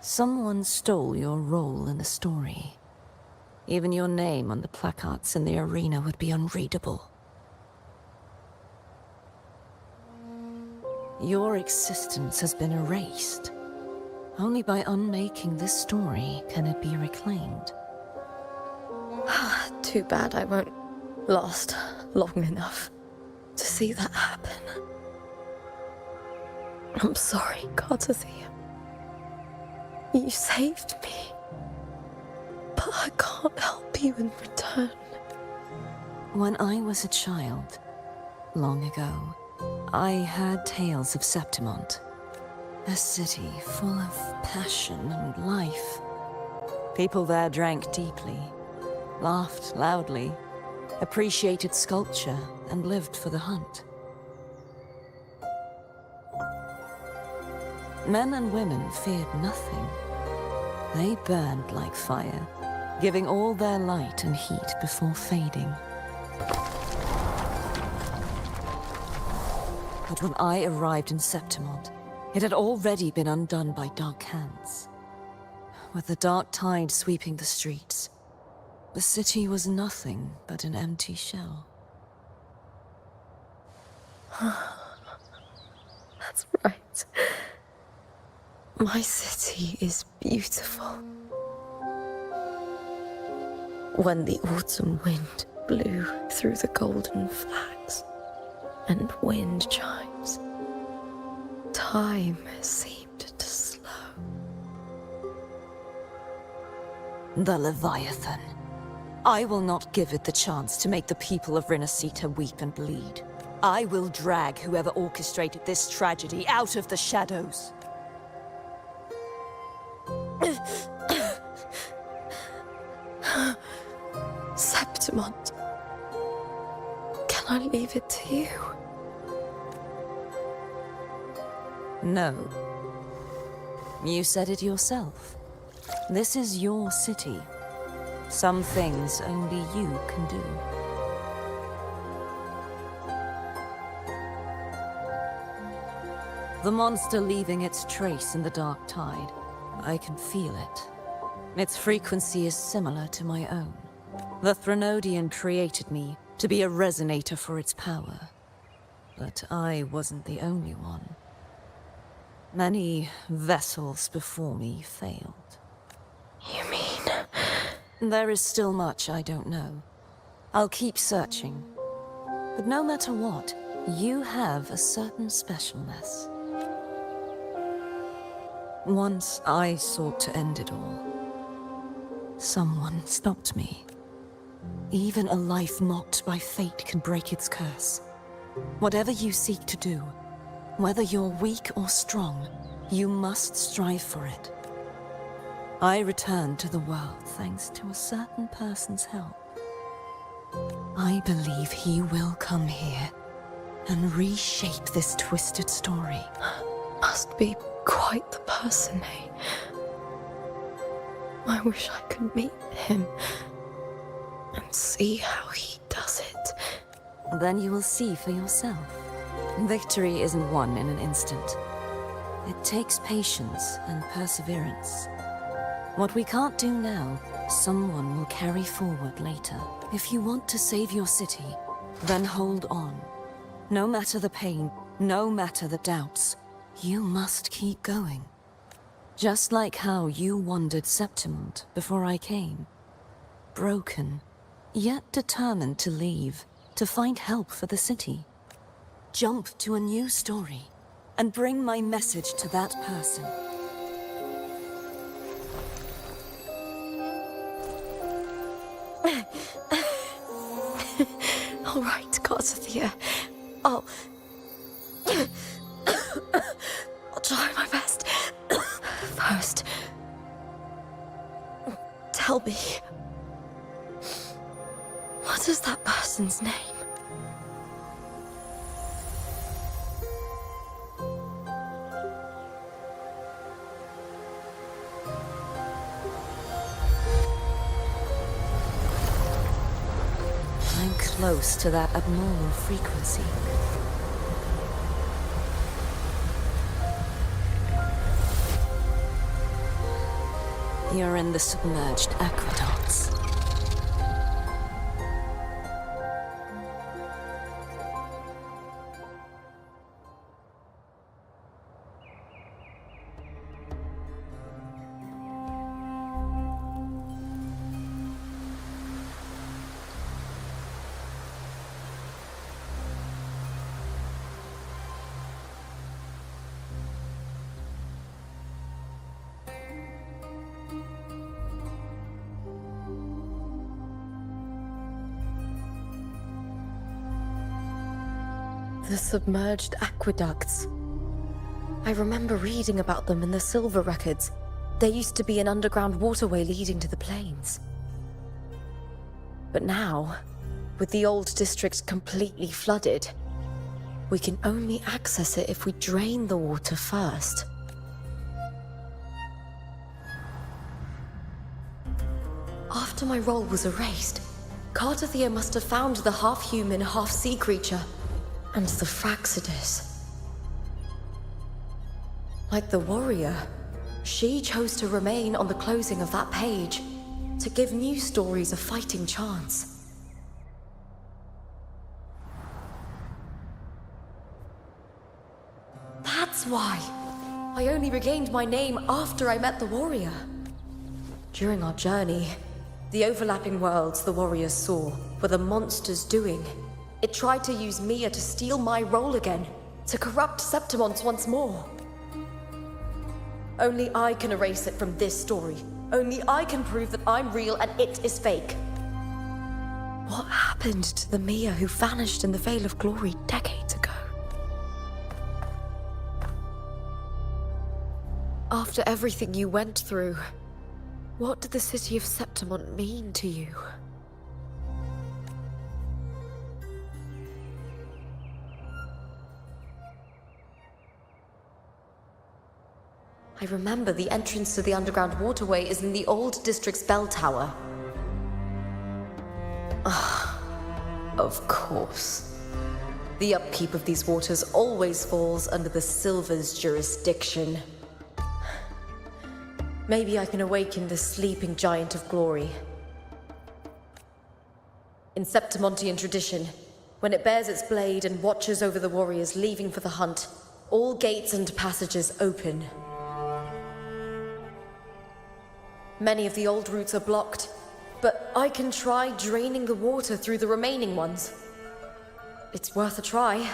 Someone stole your role in the story. Even your name on the placards in the arena would be unreadable. Your existence has been erased. Only by unmaking this story can it be reclaimed. Too bad I won't last long enough to see that happen. I'm sorry, Cartothea. You saved me. But I can't help you in return. When I was a child, long ago, I heard tales of Septimont. A city full of passion and life. People there drank deeply, laughed loudly, appreciated sculpture, and lived for the hunt. Men and women feared nothing. They burned like fire, giving all their light and heat before fading. But when I arrived in Septimont, it had already been undone by dark hands. With the dark tide sweeping the streets, the city was nothing but an empty shell. That's right. My city is beautiful. When the autumn wind blew through the golden flags and wind chimes, time seemed to slow. The Leviathan. I will not give it the chance to make the people of Rinasita weep and bleed. I will drag whoever orchestrated this tragedy out of the shadows. Septimont, can I leave it to you? No. You said it yourself. This is your city. Some things only you can do. The monster leaving its trace in the dark tide. I can feel it. Its frequency is similar to my own. The Threnodian created me to be a resonator for its power. But I wasn't the only one. Many vessels before me failed. You mean? There is still much I don't know. I'll keep searching. But no matter what, you have a certain specialness. Once I sought to end it all. Someone stopped me. Even a life mocked by fate can break its curse. Whatever you seek to do, whether you're weak or strong, you must strive for it. I returned to the world thanks to a certain person's help. I believe he will come here and reshape this twisted story. Must be quite the person, eh? I wish I could meet him and see how he does it. Then you will see for yourself. Victory isn't won in an instant. It takes patience and perseverance. What we can't do now, someone will carry forward later. If you want to save your city, then hold on. No matter the pain, no matter the doubts, you must keep going. Just like how you wandered Septimont before I came. Broken, yet determined to leave, to find help for the city. Jump to a new story, and bring my message to that person. All right, gods of the air. I'll try my best. First, tell me, what is that person's name? I'm close to that abnormal frequency. You're in the submerged aqueducts. The submerged aqueducts. I remember reading about them in the Silver Records. There used to be an underground waterway leading to the plains. But now, with the old district completely flooded, we can only access it if we drain the water first. After my role was erased, Cartathea must have found the half-human, half-sea creature, and the Fraxidus. Like the warrior, she chose to remain on the closing of that page, to give new stories a fighting chance. That's why I only regained my name after I met the warrior. During our journey, the overlapping worlds the warriors saw were the monster's doing. It tried to use Mia to steal my role again, to corrupt Septimons once more. Only I can erase it from this story. Only I can prove that I'm real and it is fake. What happened to the Mia who vanished in the Veil of Glory decades ago? After everything you went through, what did the city of Septimon mean to you? I remember the entrance to the underground waterway is in the old district's bell tower. Ah, of course. The upkeep of these waters always falls under the Silver's jurisdiction. Maybe I can awaken the sleeping giant of glory. In Septimontian tradition, when it bears its blade and watches over the warriors leaving for the hunt, all gates and passages open. Many of the old routes are blocked, but I can try draining the water through the remaining ones. It's worth a try.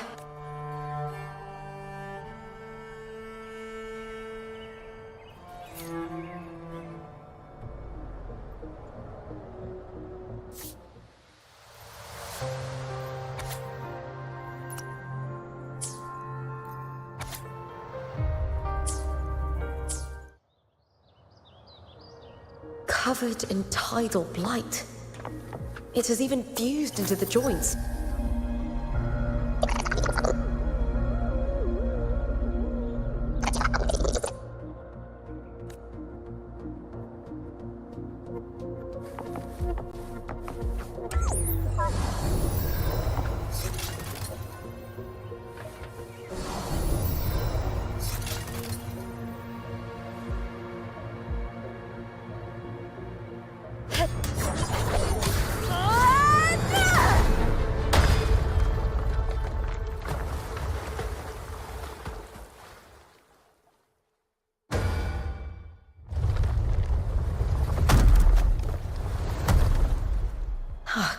Covered in tidal blight. It has even fused into the joints.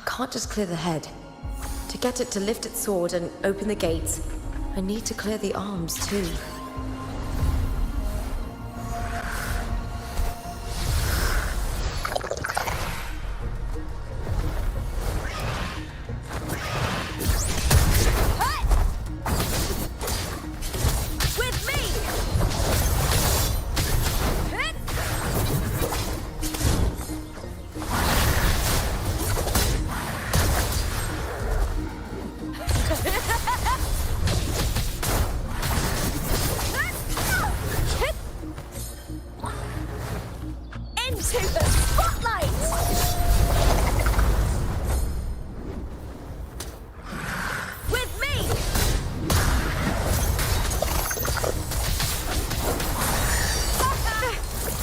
Can't just clear the head. To get it to lift its sword and open the gates, I need to clear the arms too.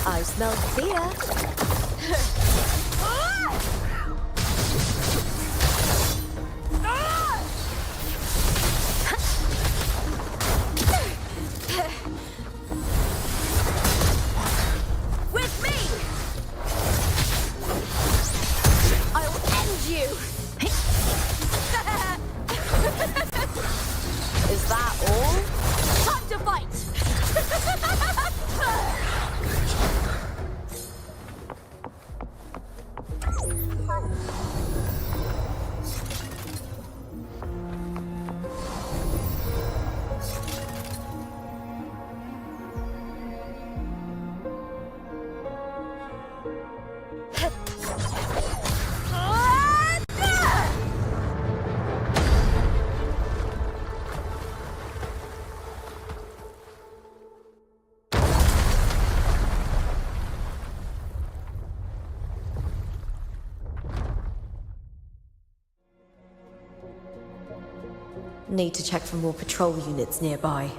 I smell fear. With me! I'll end you! Is that all? Time to fight! Need to check for more patrol units nearby.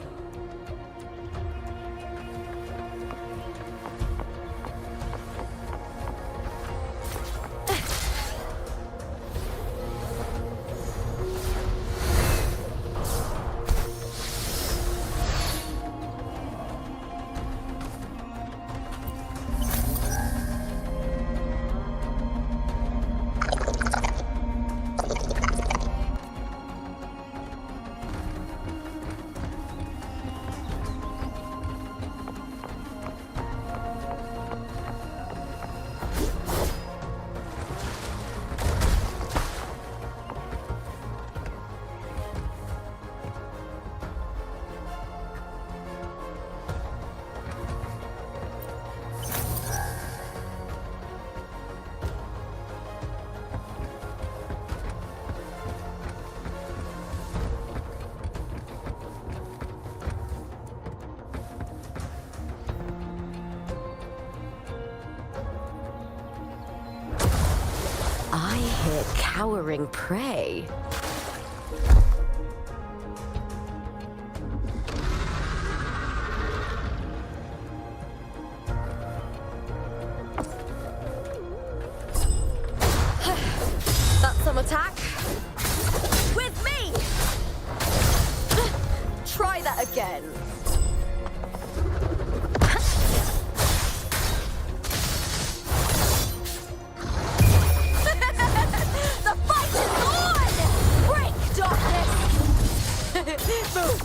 I hear cowering prey. That's some attack. With me! Try that again. The fight is on! Break, darkness! Move!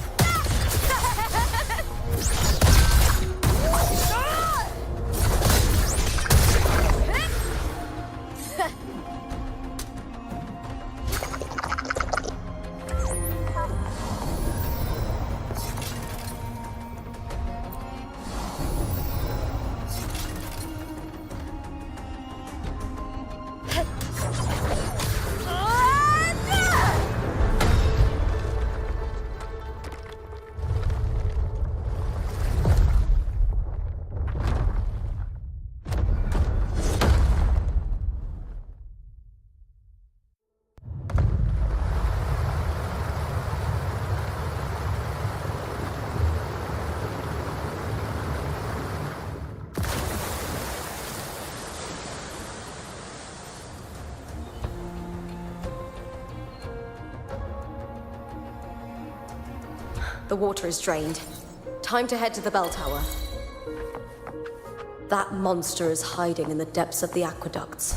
The water is drained. Time to head to the bell tower. That monster is hiding in the depths of the aqueducts.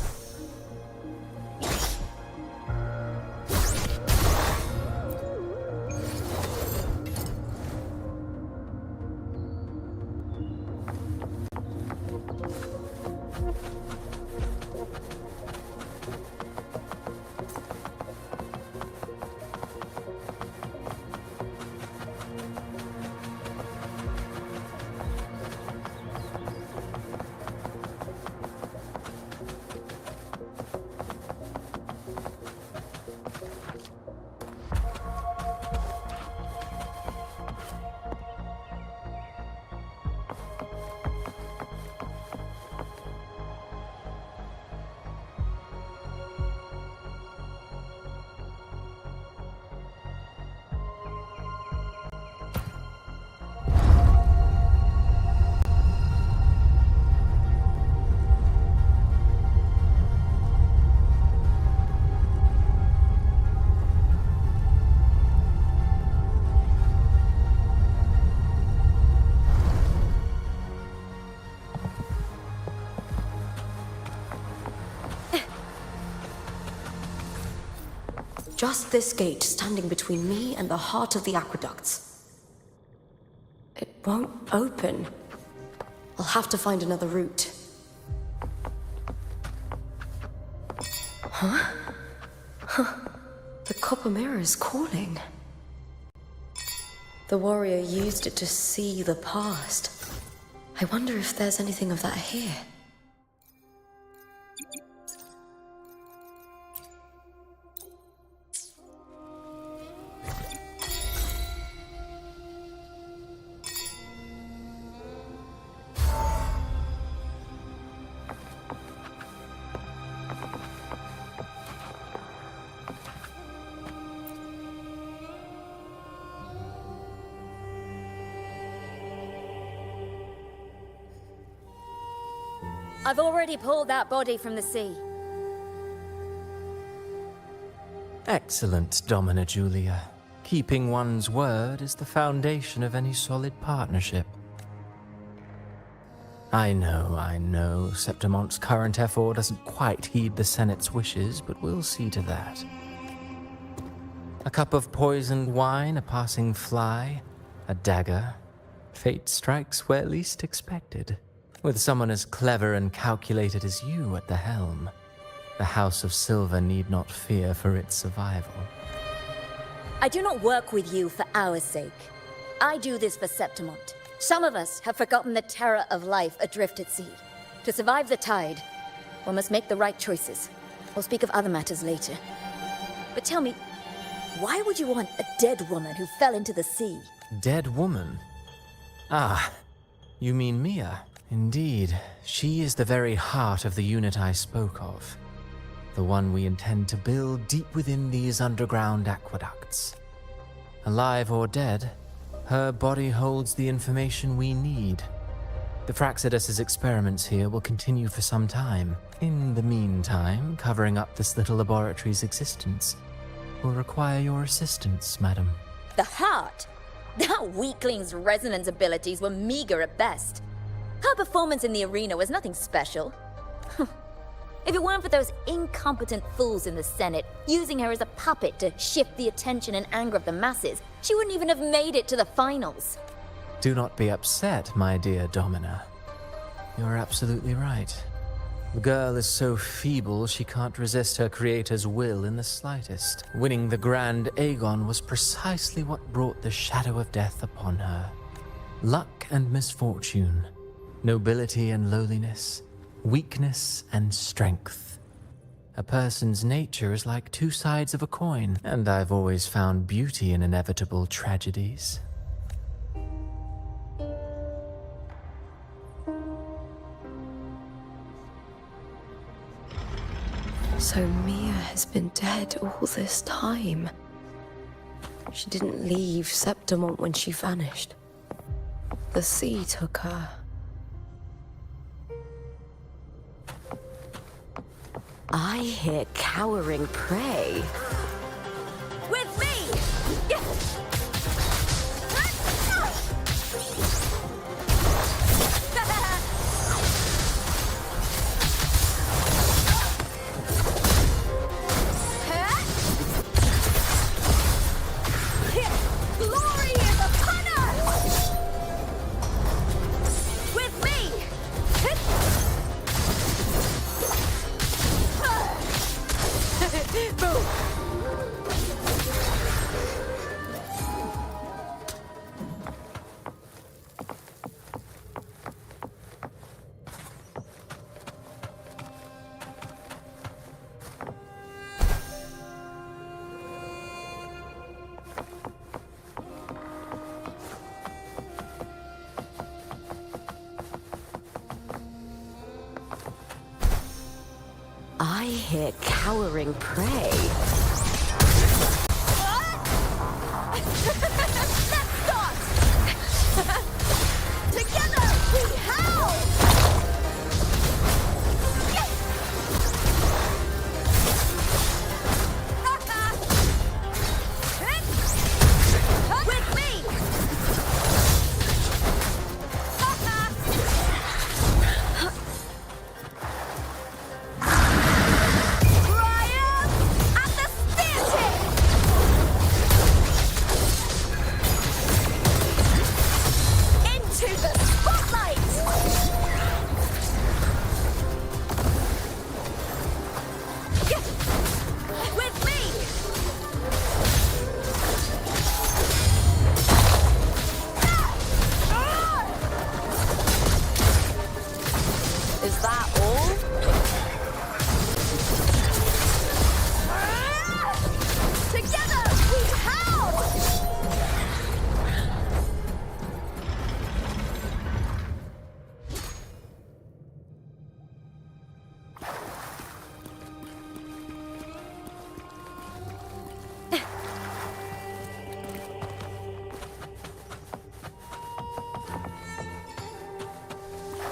Just this gate standing between me and the heart of the aqueducts. It won't open. I'll have to find another route. Huh? The copper mirror is calling. The warrior used it to see the past. I wonder if there's anything of that here. I've already pulled that body from the sea. Excellent, Domina Julia. Keeping one's word is the foundation of any solid partnership. I know, Septimonte's current effort doesn't quite heed the Senate's wishes, but we'll see to that. A cup of poisoned wine, a passing fly, a dagger. Fate strikes where least expected. With someone as clever and calculated as you at the helm, the House of Silver need not fear for its survival. I do not work with you for our sake. I do this for Septimont. Some of us have forgotten the terror of life adrift at sea. To survive the tide, one must make the right choices. We'll speak of other matters later. But tell me, why would you want a dead woman who fell into the sea? Dead woman? Ah, you mean Mia? Indeed, she is the very heart of the unit I spoke of. The one we intend to build deep within these underground aqueducts. Alive or dead, her body holds the information we need. The Fraxidus's experiments here will continue for some time. In the meantime, covering up this little laboratory's existence will require your assistance, madam. The heart? That weakling's resonance abilities were meager at best. Her performance in the arena was nothing special. If it weren't for those incompetent fools in the Senate using her as a puppet to shift the attention and anger of the masses, she wouldn't even have made it to the finals. Do not be upset, my dear Domina. You're absolutely right. The girl is so feeble she can't resist her creator's will in the slightest. Winning the Grand Aegon was precisely what brought the shadow of death upon her. Luck and misfortune, nobility and lowliness, weakness and strength. A person's nature is like two sides of a coin, and I've always found beauty in inevitable tragedies. So Mia has been dead all this time. She didn't leave Septimont when she vanished. The sea took her. I hear cowering prey. With me! Glory is upon us! With me! Boom! I hear cowering prey. Let's start! Together we howl! With me! Triumph at the stanchion! Into the spotlight!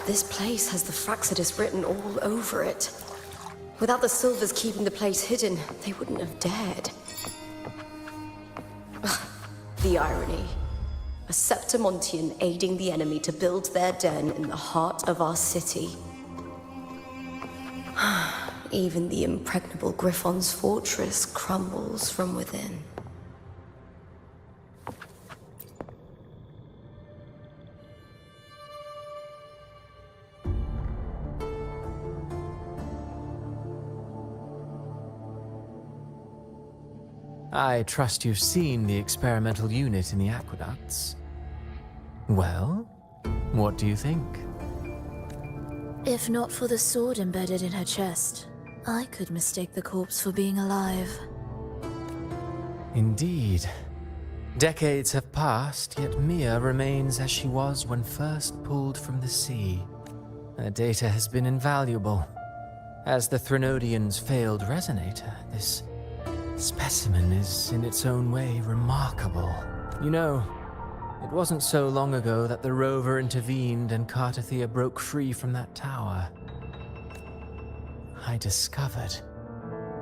This place has the Fraxidus written all over it. Without the Silvers keeping the place hidden, they wouldn't have dared. Ugh, the irony. A Septimontian aiding the enemy to build their den in the heart of our city. Even the impregnable Griffon's fortress crumbles from within. I trust you've seen the experimental unit in the aqueducts. Well, what do you think? If not for the sword embedded in her chest, I could mistake the corpse for being alive. Indeed. Decades have passed, yet Mia remains as she was when first pulled from the sea. Her data has been invaluable. As the Threnodian's failed resonator, this specimen is in its own way remarkable. You know, it wasn't so long ago that the rover intervened and Cartathea broke free from that tower. I discovered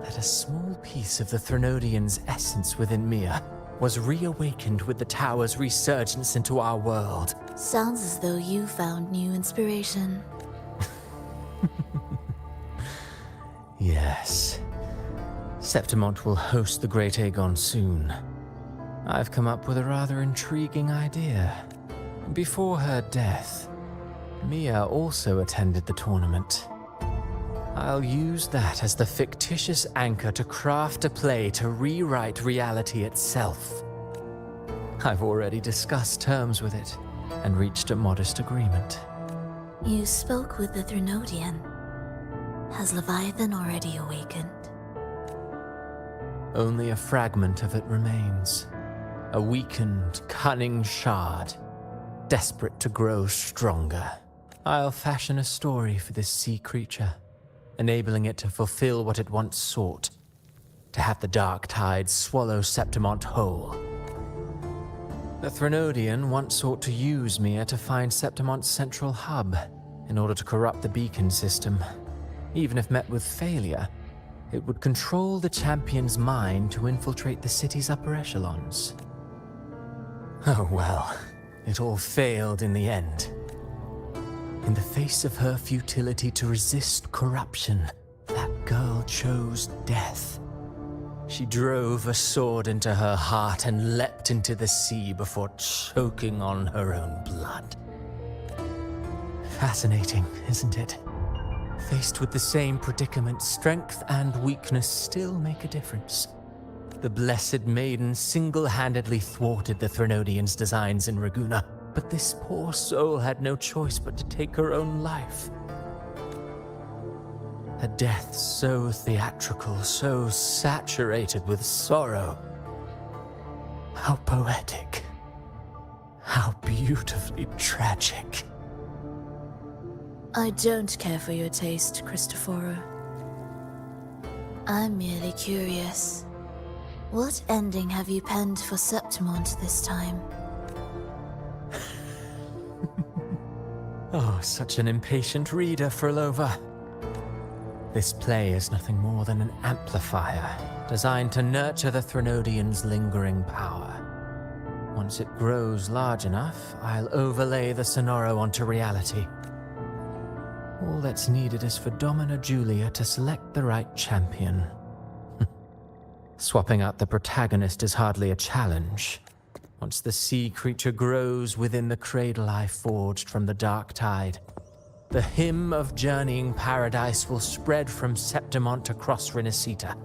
that a small piece of the Threnodian's essence within Mia was reawakened with the tower's resurgence into our world. Sounds as though you found new inspiration. Yes. Septimont will host the Great Aegon soon. I've come up with a rather intriguing idea. Before her death, Mia also attended the tournament. I'll use that as the fictitious anchor to craft a play to rewrite reality itself. I've already discussed terms with it and reached a modest agreement. You spoke with the Threnodian. Has Leviathan already awakened? Only a fragment of it remains. A weakened, cunning shard, desperate to grow stronger. I'll fashion a story for this sea creature, enabling it to fulfill what it once sought, to have the dark tide swallow Septimont whole. The Threnodian once sought to use Mia to find Septimont's central hub in order to corrupt the beacon system. Even if met with failure, it would control the champion's mind to infiltrate the city's upper echelons. Oh well, it all failed in the end. In the face of her futility to resist corruption, that girl chose death. She drove a sword into her heart and leapt into the sea before choking on her own blood. Fascinating, isn't it? Faced with the same predicament, strength and weakness still make a difference. The Blessed Maiden single-handedly thwarted the Threnodian's designs in Raguna, but this poor soul had no choice but to take her own life. A death so theatrical, so saturated with sorrow. How poetic. How beautifully tragic. I don't care for your taste, Cristoforo. I'm merely curious. What ending have you penned for Septimont this time? Oh, such an impatient reader, Frolova. This play is nothing more than an amplifier, designed to nurture the Threnodian's lingering power. Once it grows large enough, I'll overlay the Sonoro onto reality. All that's needed is for Domina Julia to select the right champion. Swapping out the protagonist is hardly a challenge. Once the sea creature grows within the cradle I forged from the dark tide, the hymn of journeying paradise will spread from Septimont across Renacita.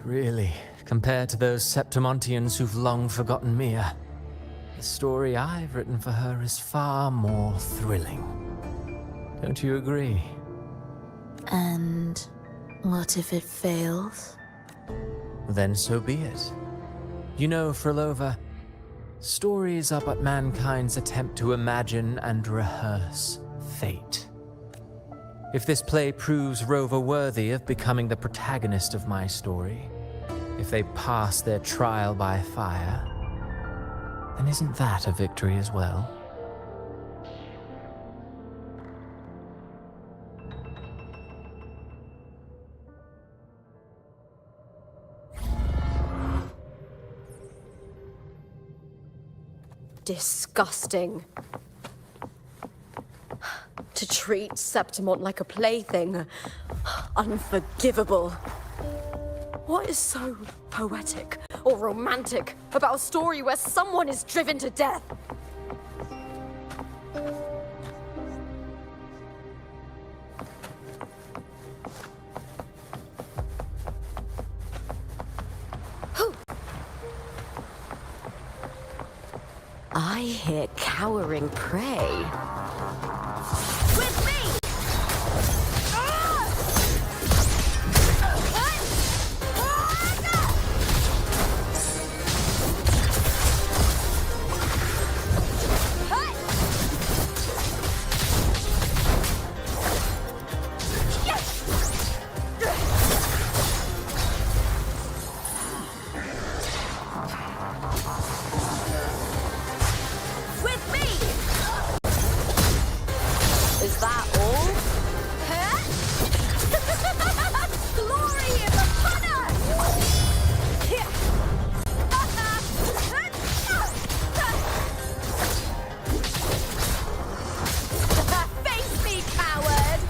Really, compared to those Septimontians who've long forgotten Mia, the story I've written for her is far more thrilling. Don't you agree? And what if it fails? Then so be it. You know, Frolova, stories are but mankind's attempt to imagine and rehearse fate. If this play proves Rover worthy of becoming the protagonist of my story, if they pass their trial by fire, then isn't that a victory as well? Disgusting. To treat Septimont like a plaything. Unforgivable. What is so poetic or romantic about a story where someone is driven to death? I hear cowering prey. With me! Is that all? Glory in the banner! Face me, coward!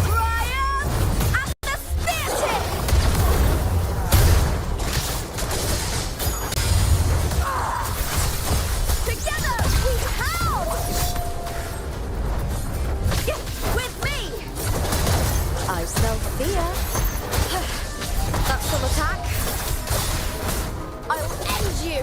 Triumph at the spear tip! Together we howl! With me! I smell fear. That's some attack. I'll end you!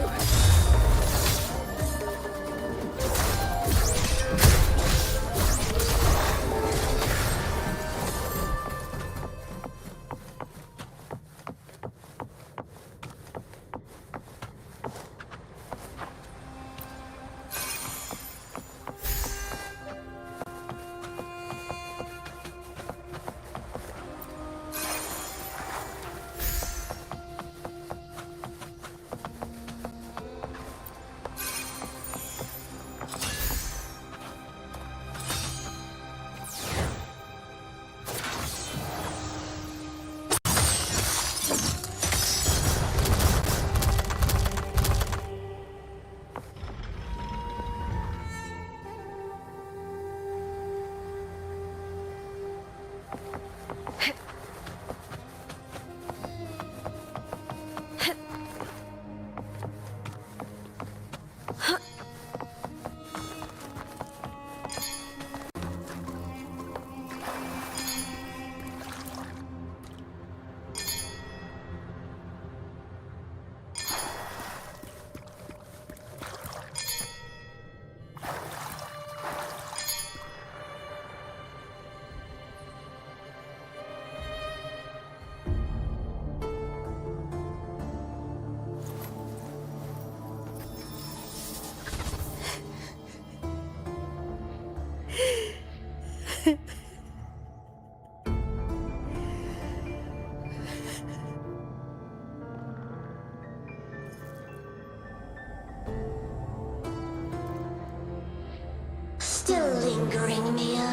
Still lingering, Mia.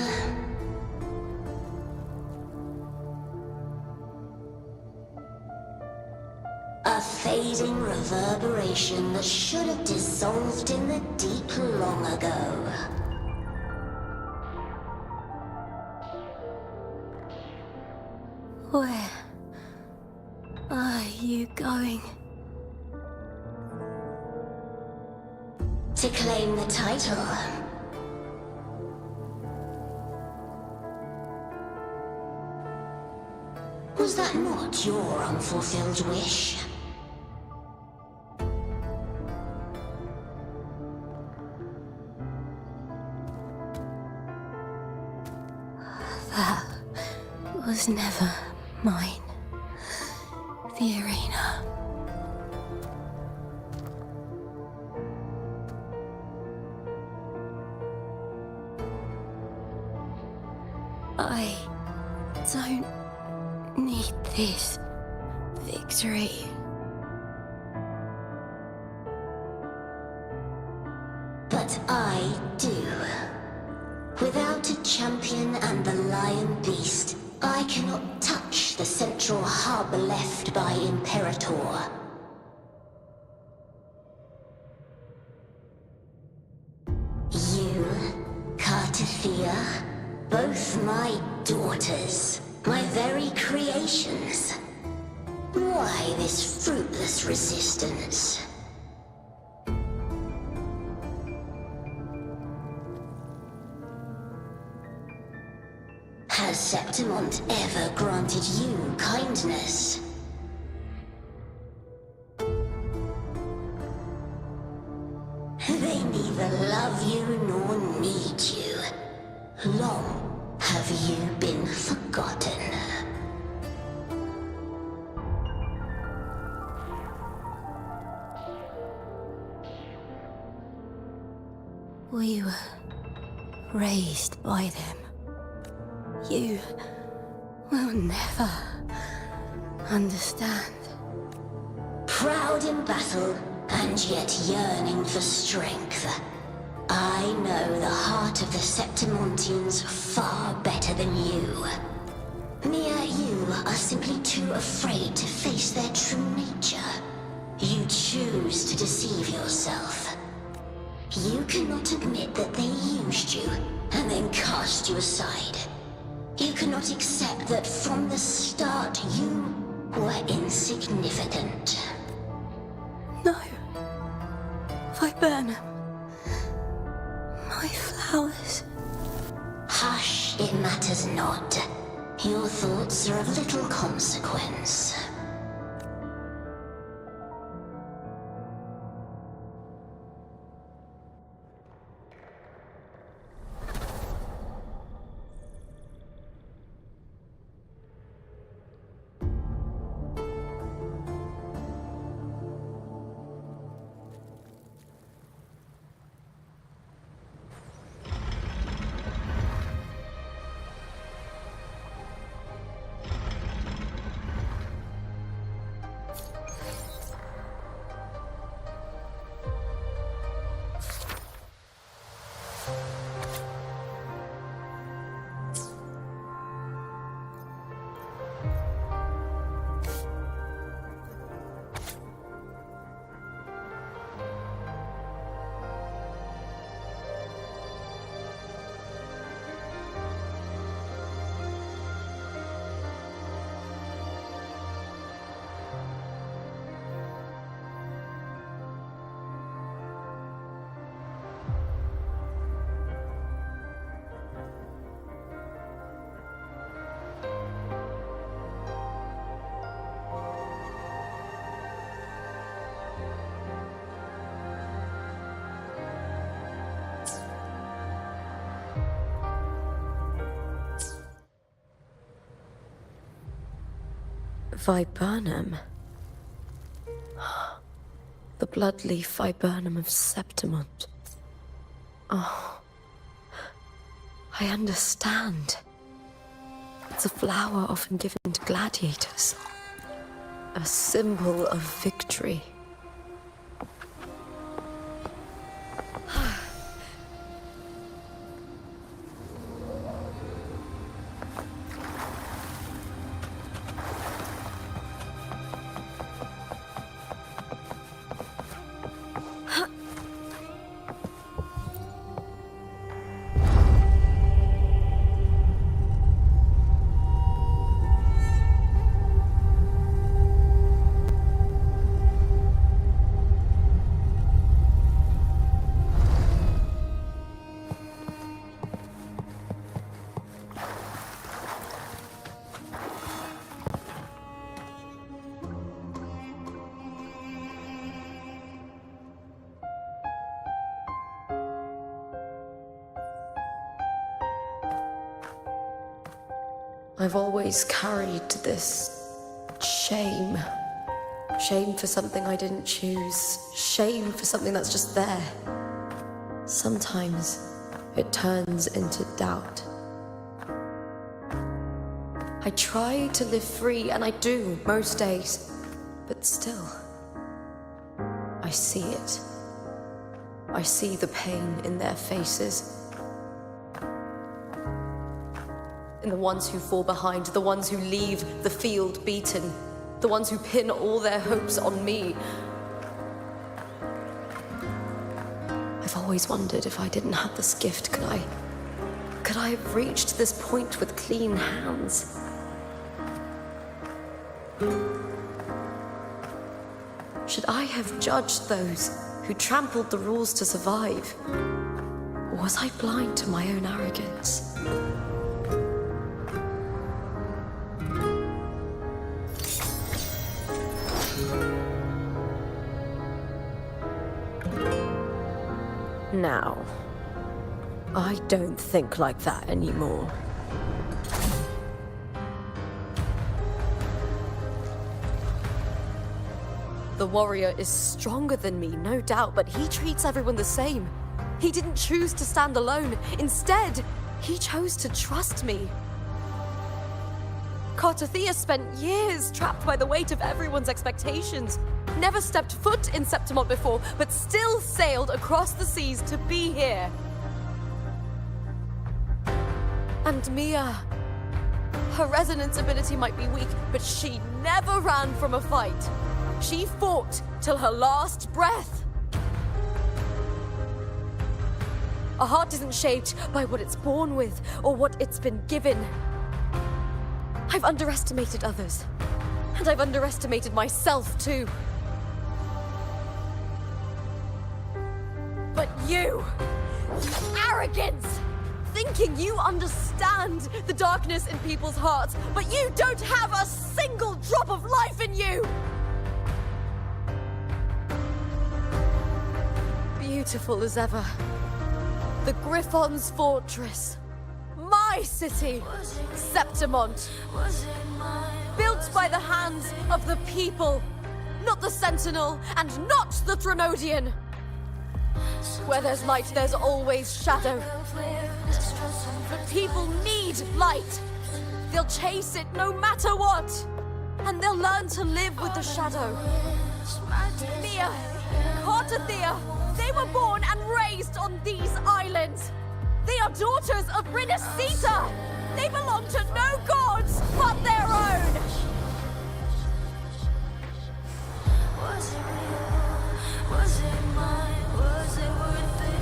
A fading reverberation that should have dissolved in the deep long ago. Where are you going? To claim the title. Was that not your unfulfilled wish? That was never mine. The arena. I don't need this victory. But I do. Without a champion and the lion beast, I cannot touch the central hub left by Imperator. You, Cartathea, both my daughters, my very creations. Why this fruitless resistance? Has Septimont ever granted you kindness? They neither love you nor need you. Long have you been forgotten. We were raised by them. You will never understand. Proud in battle, and yet yearning for strength. I know the heart of the Septimontians far better than you. Mere you are simply too afraid to face their true nature. You choose to deceive yourself. You cannot admit that they used you, and then cast you aside. You cannot accept that from the start you were insignificant. No. Viburnum. My flowers. Hush, it matters not. Your thoughts are of little consequence. Viburnum. The bloodleaf viburnum of Septimont. Oh, I understand. It's a flower often given to gladiators. A symbol of victory. I've always carried this shame. Shame for something I didn't choose. Shame for something that's just there. Sometimes it turns into doubt. I try to live free, and I do most days. But still, I see it. I see the pain in their faces. in the ones who fall behind, the ones who leave the field beaten, the ones who pin all their hopes on me. I've always wondered if I didn't have this gift, could I have reached this point with clean hands? Should I have judged those who trampled the rules to survive? Or was I blind to my own arrogance? Now, I don't think like that anymore. The warrior is stronger than me, no doubt, but he treats everyone the same. He didn't choose to stand alone. Instead, he chose to trust me. Cartothea spent years trapped by the weight of everyone's expectations. Never stepped foot in Septimont before, but still sailed across the seas to be here. And Mia, her resonance ability might be weak, but she never ran from a fight. She fought till her last breath. A heart isn't shaped by what it's born with or what it's been given. I've underestimated others, and I've underestimated myself too. But you arrogance! Thinking you understand the darkness in people's hearts, but you don't have a single drop of life in you! Beautiful as ever. The Griffon's fortress. My city, Septimont. Built by the hands of the people, not the Sentinel and not the Threnodian. Where there's light, there's always shadow. But people need light. They'll chase it no matter what. And they'll learn to live with the shadow. Mia, Cartothea, they were born and raised on these islands. They are daughters of Brinacita. They belong to no gods but their own. Was it real? Was it mine? Was it worth it?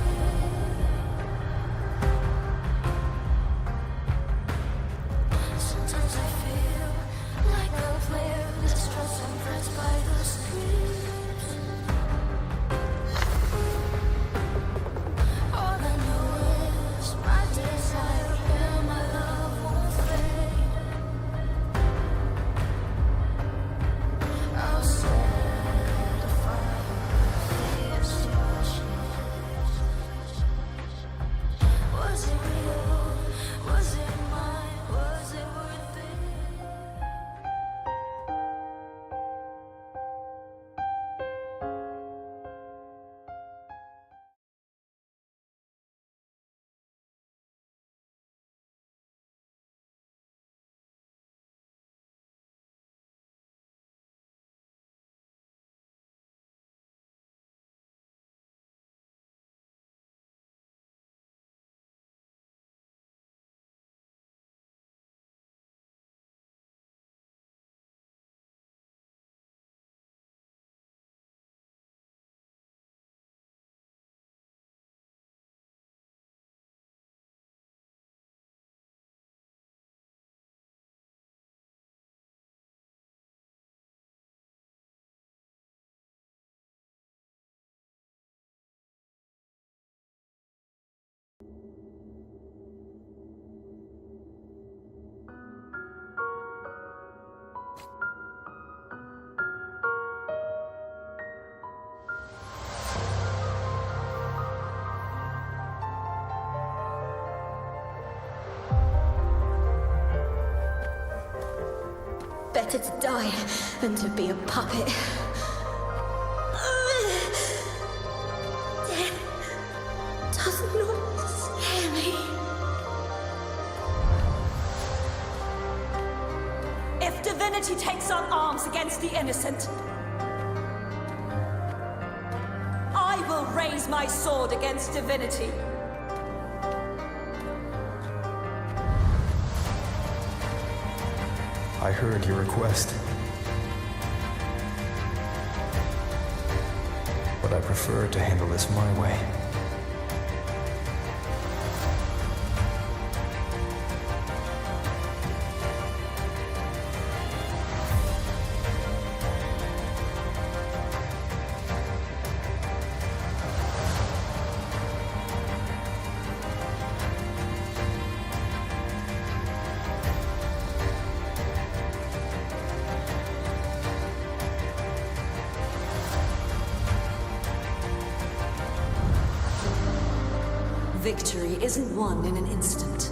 Sometimes I feel like a player distressed and pressed by the screens. All I know is my desire and my love won't fade. I'll set a fire for the destruction. Was it real? Was it mine? Was it worth it? Better to die than to be a puppet. Death does not scare me. If divinity takes up arms against the innocent, I will raise my sword against divinity. I heard your request. But I prefer to handle this my way. Victory isn't won in an instant.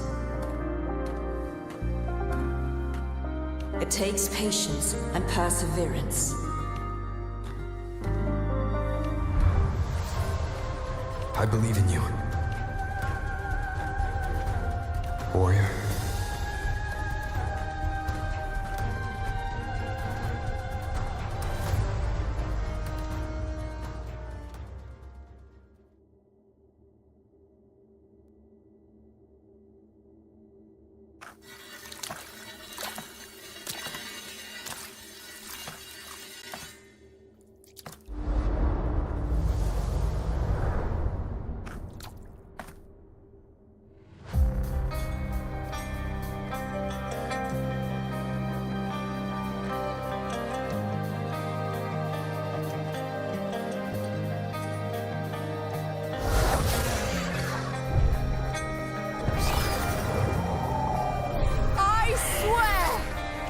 It takes patience and perseverance. I believe in you. Warrior.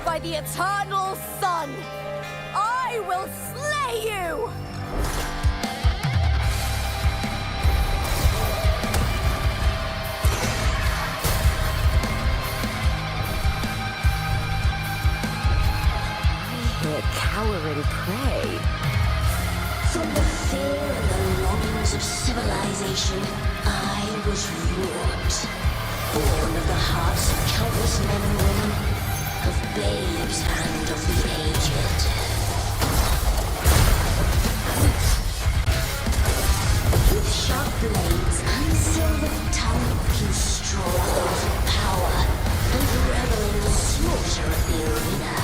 By the eternal sun, I will slay you! I hear cowering prey. From the fear and the longings of civilization, I was wrought. Born of the hearts of countless men and women, of babes and of the aged. With sharp blades and silver tongue, you stroll for power and revel in the slaughter of the arena.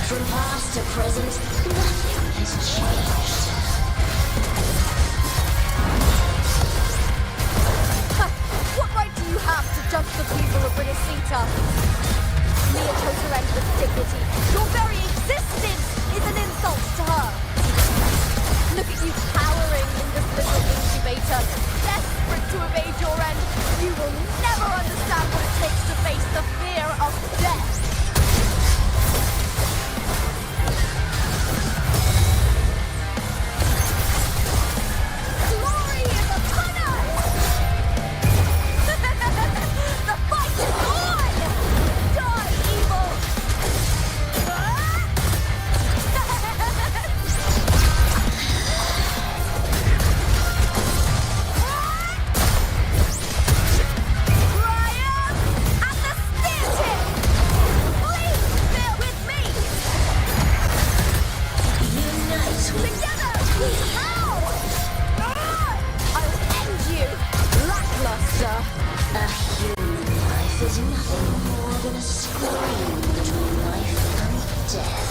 From past to present, nothing has changed. What right do you have to judge the people of Renacita? Mere total with dignity. Your very existence is an insult to her. Look at you cowering in this little incubator, desperate to evade your end. You will never understand what it takes to face the fear of death. Glory is upon us! The fight is on! Die, evil! Triumph at the spear tip! Please bear with me! Unite with Together! Ow! I'll end you! Lackluster! a human life is nothing more than a scream between life and death.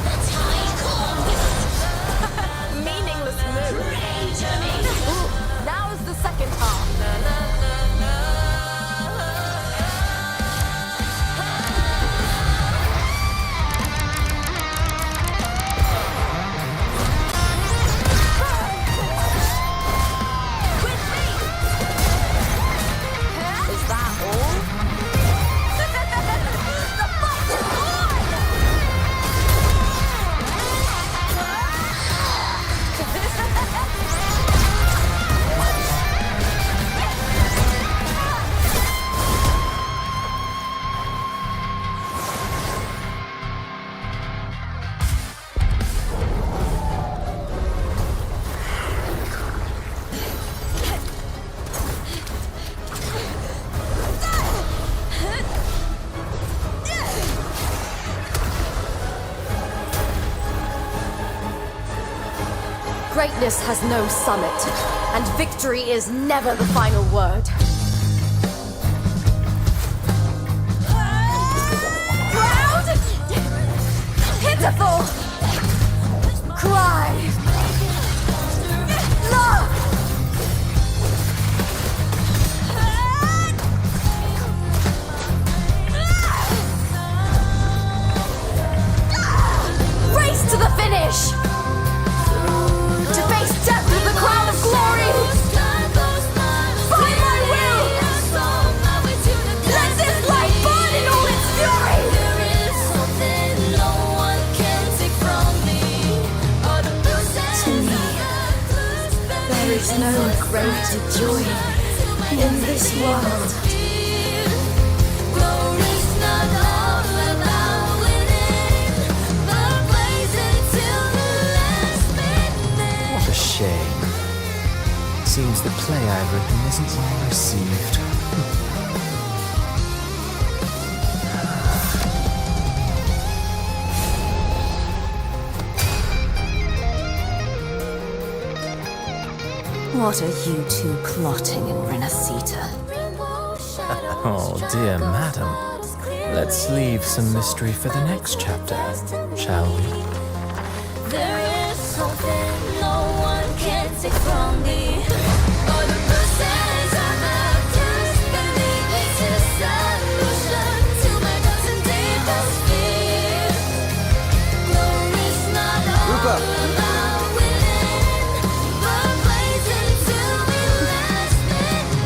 The tide comes. Meaningless move. Pray to me. Ooh, now's the second half. With me! Greatness has no summit, and victory is never the final word. Proud! Pitiful! Cry! Love! Race to the finish! To face death with the crown of glory! By my will! Let this light burn in all its fury! There is no greater joy in this world. What a shame. Seems the play I've written isn't well received. What are you two plotting in Renacita? Oh, dear madam. Let's leave some mystery for the next chapter, shall we? There is something no one can take from me. All the bruises I've just believe it's a solution to my doubts and deepest fears. Glory's not all about winning, but blazing till the last minute.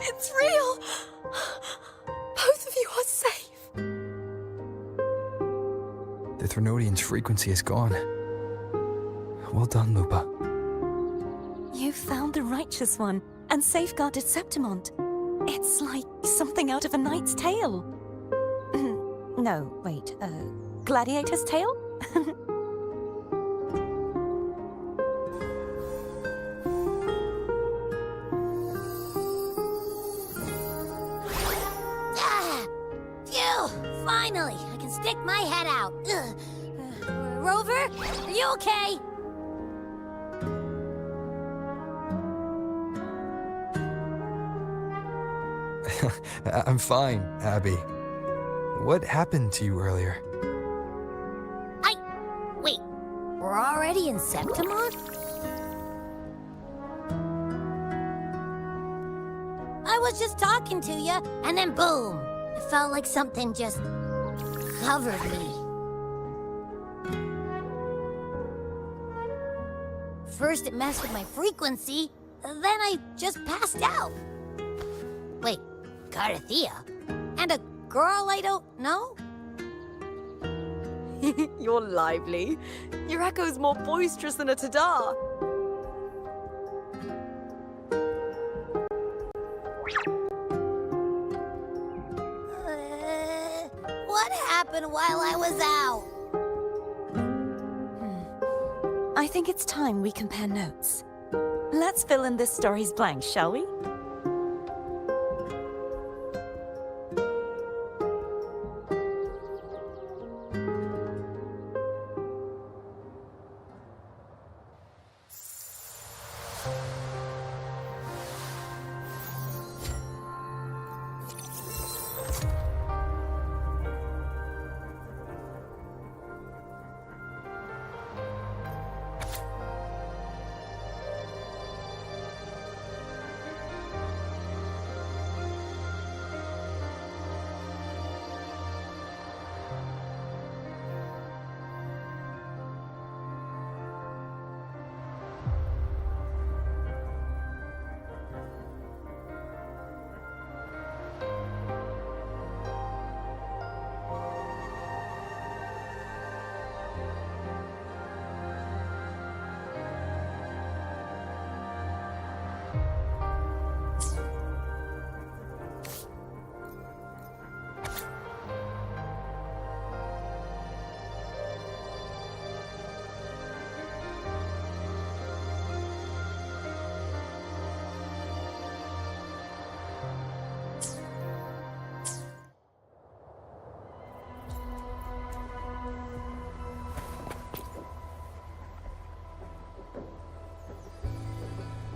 It's real! Both of you are safe! The Threnodian's frequency is gone. Well done, Lupa. You found the righteous one and safeguarded Septimont. It's like something out of a knight's tale. No, wait, gladiator's tale? Phew! Finally, I can stick my head out. Rover, are you okay? I'm fine, Abby. What happened to you earlier? Wait, we're already in Septimont? I was just talking to you, and then boom! It felt like something just covered me. First it messed with my frequency, then I just passed out. Wait, Carthea? And a girl I don't know? You're lively. Your echo's more boisterous than a Tadar. What happened while I was out? I think it's time we compare notes. Let's fill in this story's blanks, shall we?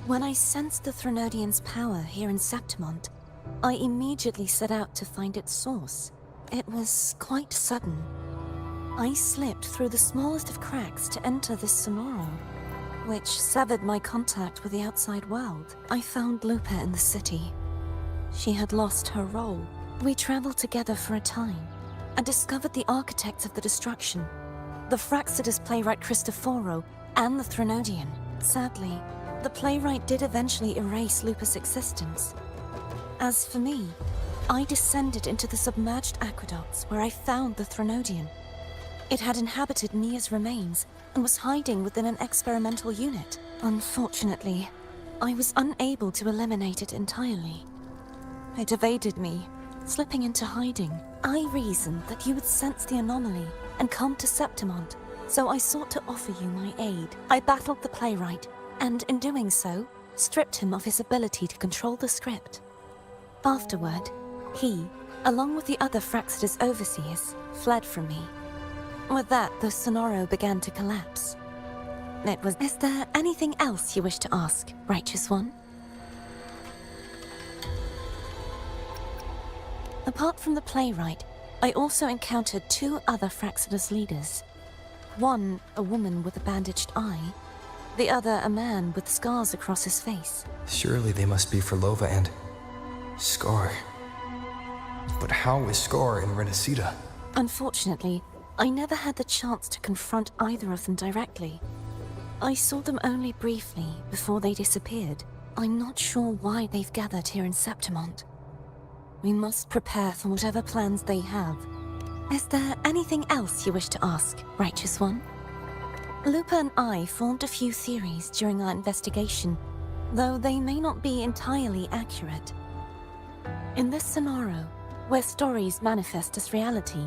When I sensed the Threnodian's power here in Septimont, I immediately set out to find its source. It was quite sudden. I slipped through the smallest of cracks to enter this Sonoro, which severed my contact with the outside world. I found Lupa in the city. She had lost her role. We traveled together for a time, and discovered the architects of the destruction, the Fraxidus playwright Cristoforo, and the Threnodian. Sadly, the playwright did eventually erase Lupa's existence. As for me, I descended into the submerged aqueducts where I found the Threnodian. It had inhabited Mia's remains and was hiding within an experimental unit. Unfortunately, I was unable to eliminate it entirely. It evaded me, slipping into hiding. I reasoned that you would sense the anomaly and come to Septimont, so I sought to offer you my aid. I battled the playwright, and in doing so, stripped him of his ability to control the script. Afterward, he, along with the other Fraxidus overseers, fled from me. With that, the Sonoro began to collapse. It was... Is there anything else you wish to ask, Righteous One? Apart from the playwright, I also encountered two other Fraxidus leaders. One, a woman with a bandaged eye, the other a man with scars across his face. Surely they must be for Lova and... Scar. But how is Scar in Renacida? Unfortunately, I never had the chance to confront either of them directly. I saw them only briefly before they disappeared. I'm not sure why they've gathered here in Septimont. We must prepare for whatever plans they have. Is there anything else you wish to ask, Righteous One? Lupa and I formed a few theories during our investigation, though they may not be entirely accurate. In this scenario, where stories manifest as reality,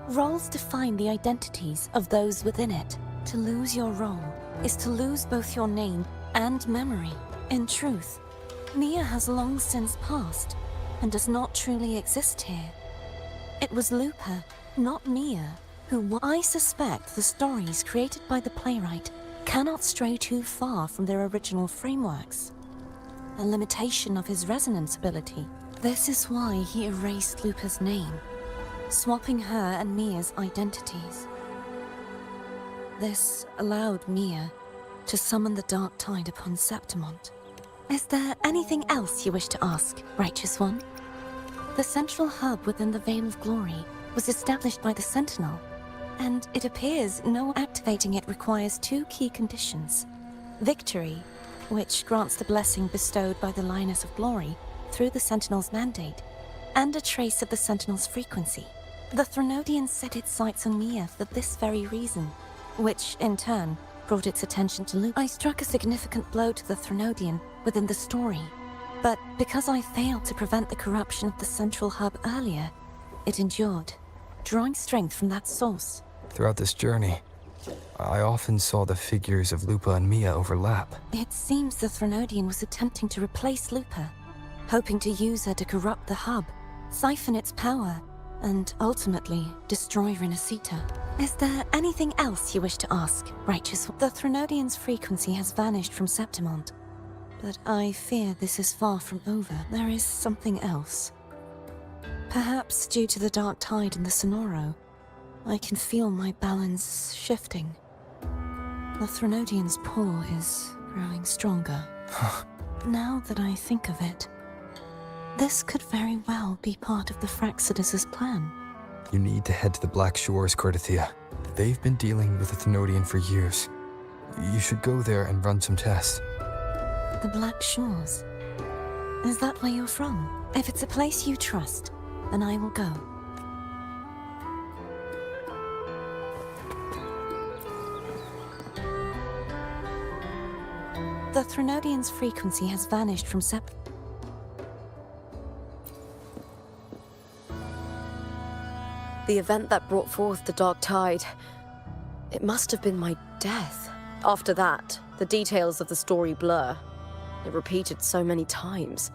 roles define the identities of those within it. To lose your role is to lose both your name and memory. In truth, Mia has long since passed and does not truly exist here. It was Lupa, not Mia, who I suspect the stories created by the playwright cannot stray too far from their original frameworks. A limitation of his resonance ability. This is why he erased Lupa's name, swapping her and Mia's identities. This allowed Mia to summon the dark tide upon Septimont. Is there anything else you wish to ask, Righteous One? The central hub within the Veil of Glory was established by the Sentinel, and it appears no activating it requires two key conditions. Victory, which grants the blessing bestowed by the Lioness of Glory through the Sentinel's mandate, and a trace of the Sentinel's frequency. The Threnodian set its sights on Mia for this very reason, which, in turn, brought its attention to Luke. I struck a significant blow to the Threnodian within the story, but because I failed to prevent the corruption of the central hub earlier, it endured, drawing strength from that source. Throughout this journey, I often saw the figures of Lupa and Mia overlap. It seems the Threnodian was attempting to replace Lupa, hoping to use her to corrupt the hub, siphon its power, and ultimately destroy Renacita. Is there anything else you wish to ask, Righteous? The Threnodian's frequency has vanished from Septimont, but I fear this is far from over. There is something else. Perhaps due to the dark tide in the Sonoro, I can feel my balance shifting. The Threnodian's pull is growing stronger. Now that I think of it, this could very well be part of the Fraxidus' plan. You need to head to the Black Shores, Cordothea. They've been dealing with the Thenodian for years. You should go there and run some tests. The Black Shores? Is that where you're from? If it's a place you trust, then I will go. The Threnodian's frequency has vanished from The event that brought forth the dark tide, it must have been my death. After that, the details of the story blur. It repeated so many times.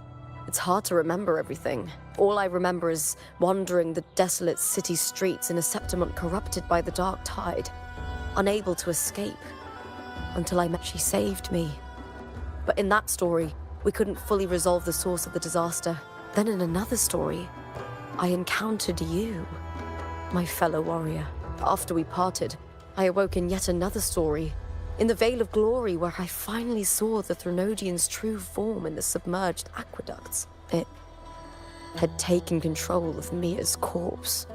It's hard to remember everything. All I remember is wandering the desolate city streets in a Septimont corrupted by the dark tide, unable to escape, until I met. She saved me. But in that story, we couldn't fully resolve the source of the disaster. Then in another story, I encountered you, my fellow warrior. After we parted, I awoke in yet another story, in the Veil of Glory, where I finally saw the Threnodian's true form in the submerged aqueducts. It had taken control of Mia's corpse,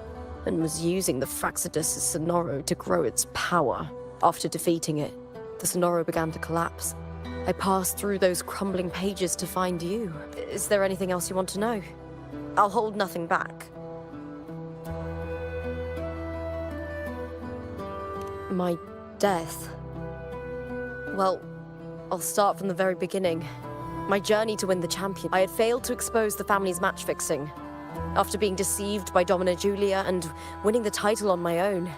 and was using the Fraxidus' Sonoro to grow its power. After defeating it, the Sonoro began to collapse. I passed through those crumbling pages to find you. Is there anything else you want to know? I'll hold nothing back. My death. Well, I'll start from the very beginning. My journey to win the champion. I had failed to expose the family's match fixing. After being deceived by Domina Julia and winning the title on my own,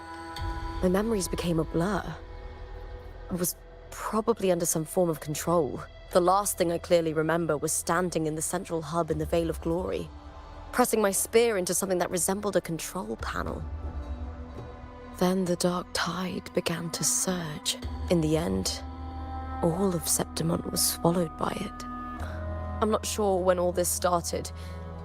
my memories became a blur. I was probably under some form of control. The last thing I clearly remember was standing in the central hub in the Veil of Glory, pressing my spear into something that resembled a control panel. Then the dark tide began to surge. In the end, all of Septimont was swallowed by it. I'm not sure when all this started,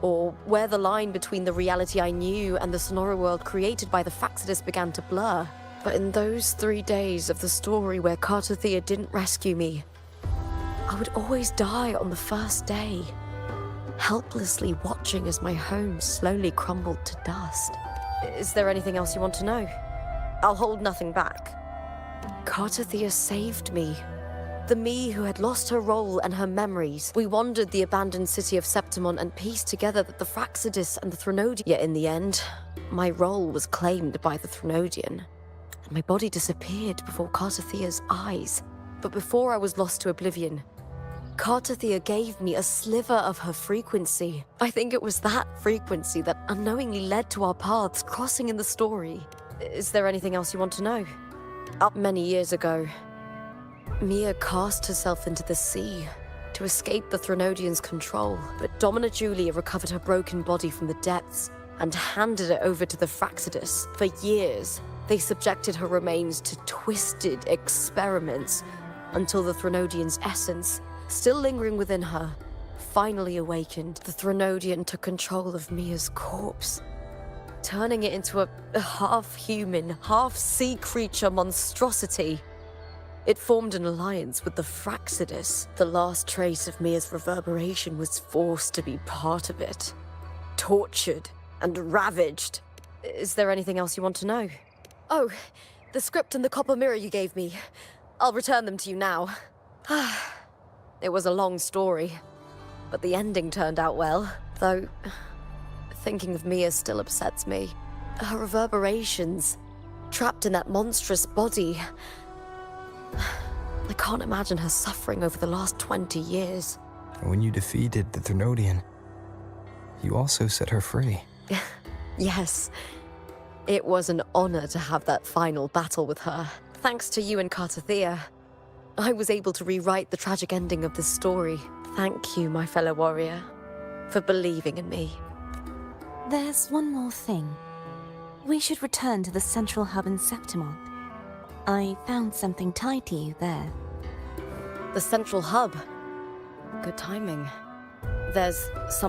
or where the line between the reality I knew and the Sonoro world created by the Fraxidus began to blur. But in those 3 days of the story where Cartothea didn't rescue me, I would always die on the first day, helplessly watching as my home slowly crumbled to dust. Is there anything else you want to know? I'll hold nothing back. Cartothea saved me. The me who had lost her role and her memories. We wandered the abandoned city of Septimont and pieced together that the Fraxidus and the Threnodian. Yet in the end, my role was claimed by the Threnodian, and my body disappeared before Cartothea's eyes. But before I was lost to oblivion, Cartothea gave me a sliver of her frequency. I think it was that frequency that unknowingly led to our paths crossing in the story. Is there anything else you want to know? Up many years ago, Mia cast herself into the sea to escape the Threnodian's control, but Domina Julia recovered her broken body from the depths and handed it over to the Fraxidus. For years, they subjected her remains to twisted experiments until the Threnodian's essence, still lingering within her, finally awakened. The Threnodian took control of Mia's corpse, turning it into a half-human, half-sea creature monstrosity. It formed an alliance with the Fraxidus. The last trace of Mia's reverberation was forced to be part of it. Tortured and ravaged. Is there anything else you want to know? Oh, the script and the copper mirror you gave me. I'll return them to you now. It was a long story, but the ending turned out well. Though, thinking of Mia still upsets me. Her reverberations, trapped in that monstrous body. I can't imagine her suffering over the last 20 years. When you defeated the Thermodian, you also set her free. Yes. It was an honor to have that final battle with her. Thanks to you and Cartathea, I was able to rewrite the tragic ending of this story. Thank you, my fellow warrior, for believing in me. There's one more thing. We should return to the central hub in Septimont. I found something tied to you there. The central hub. Good timing. There's some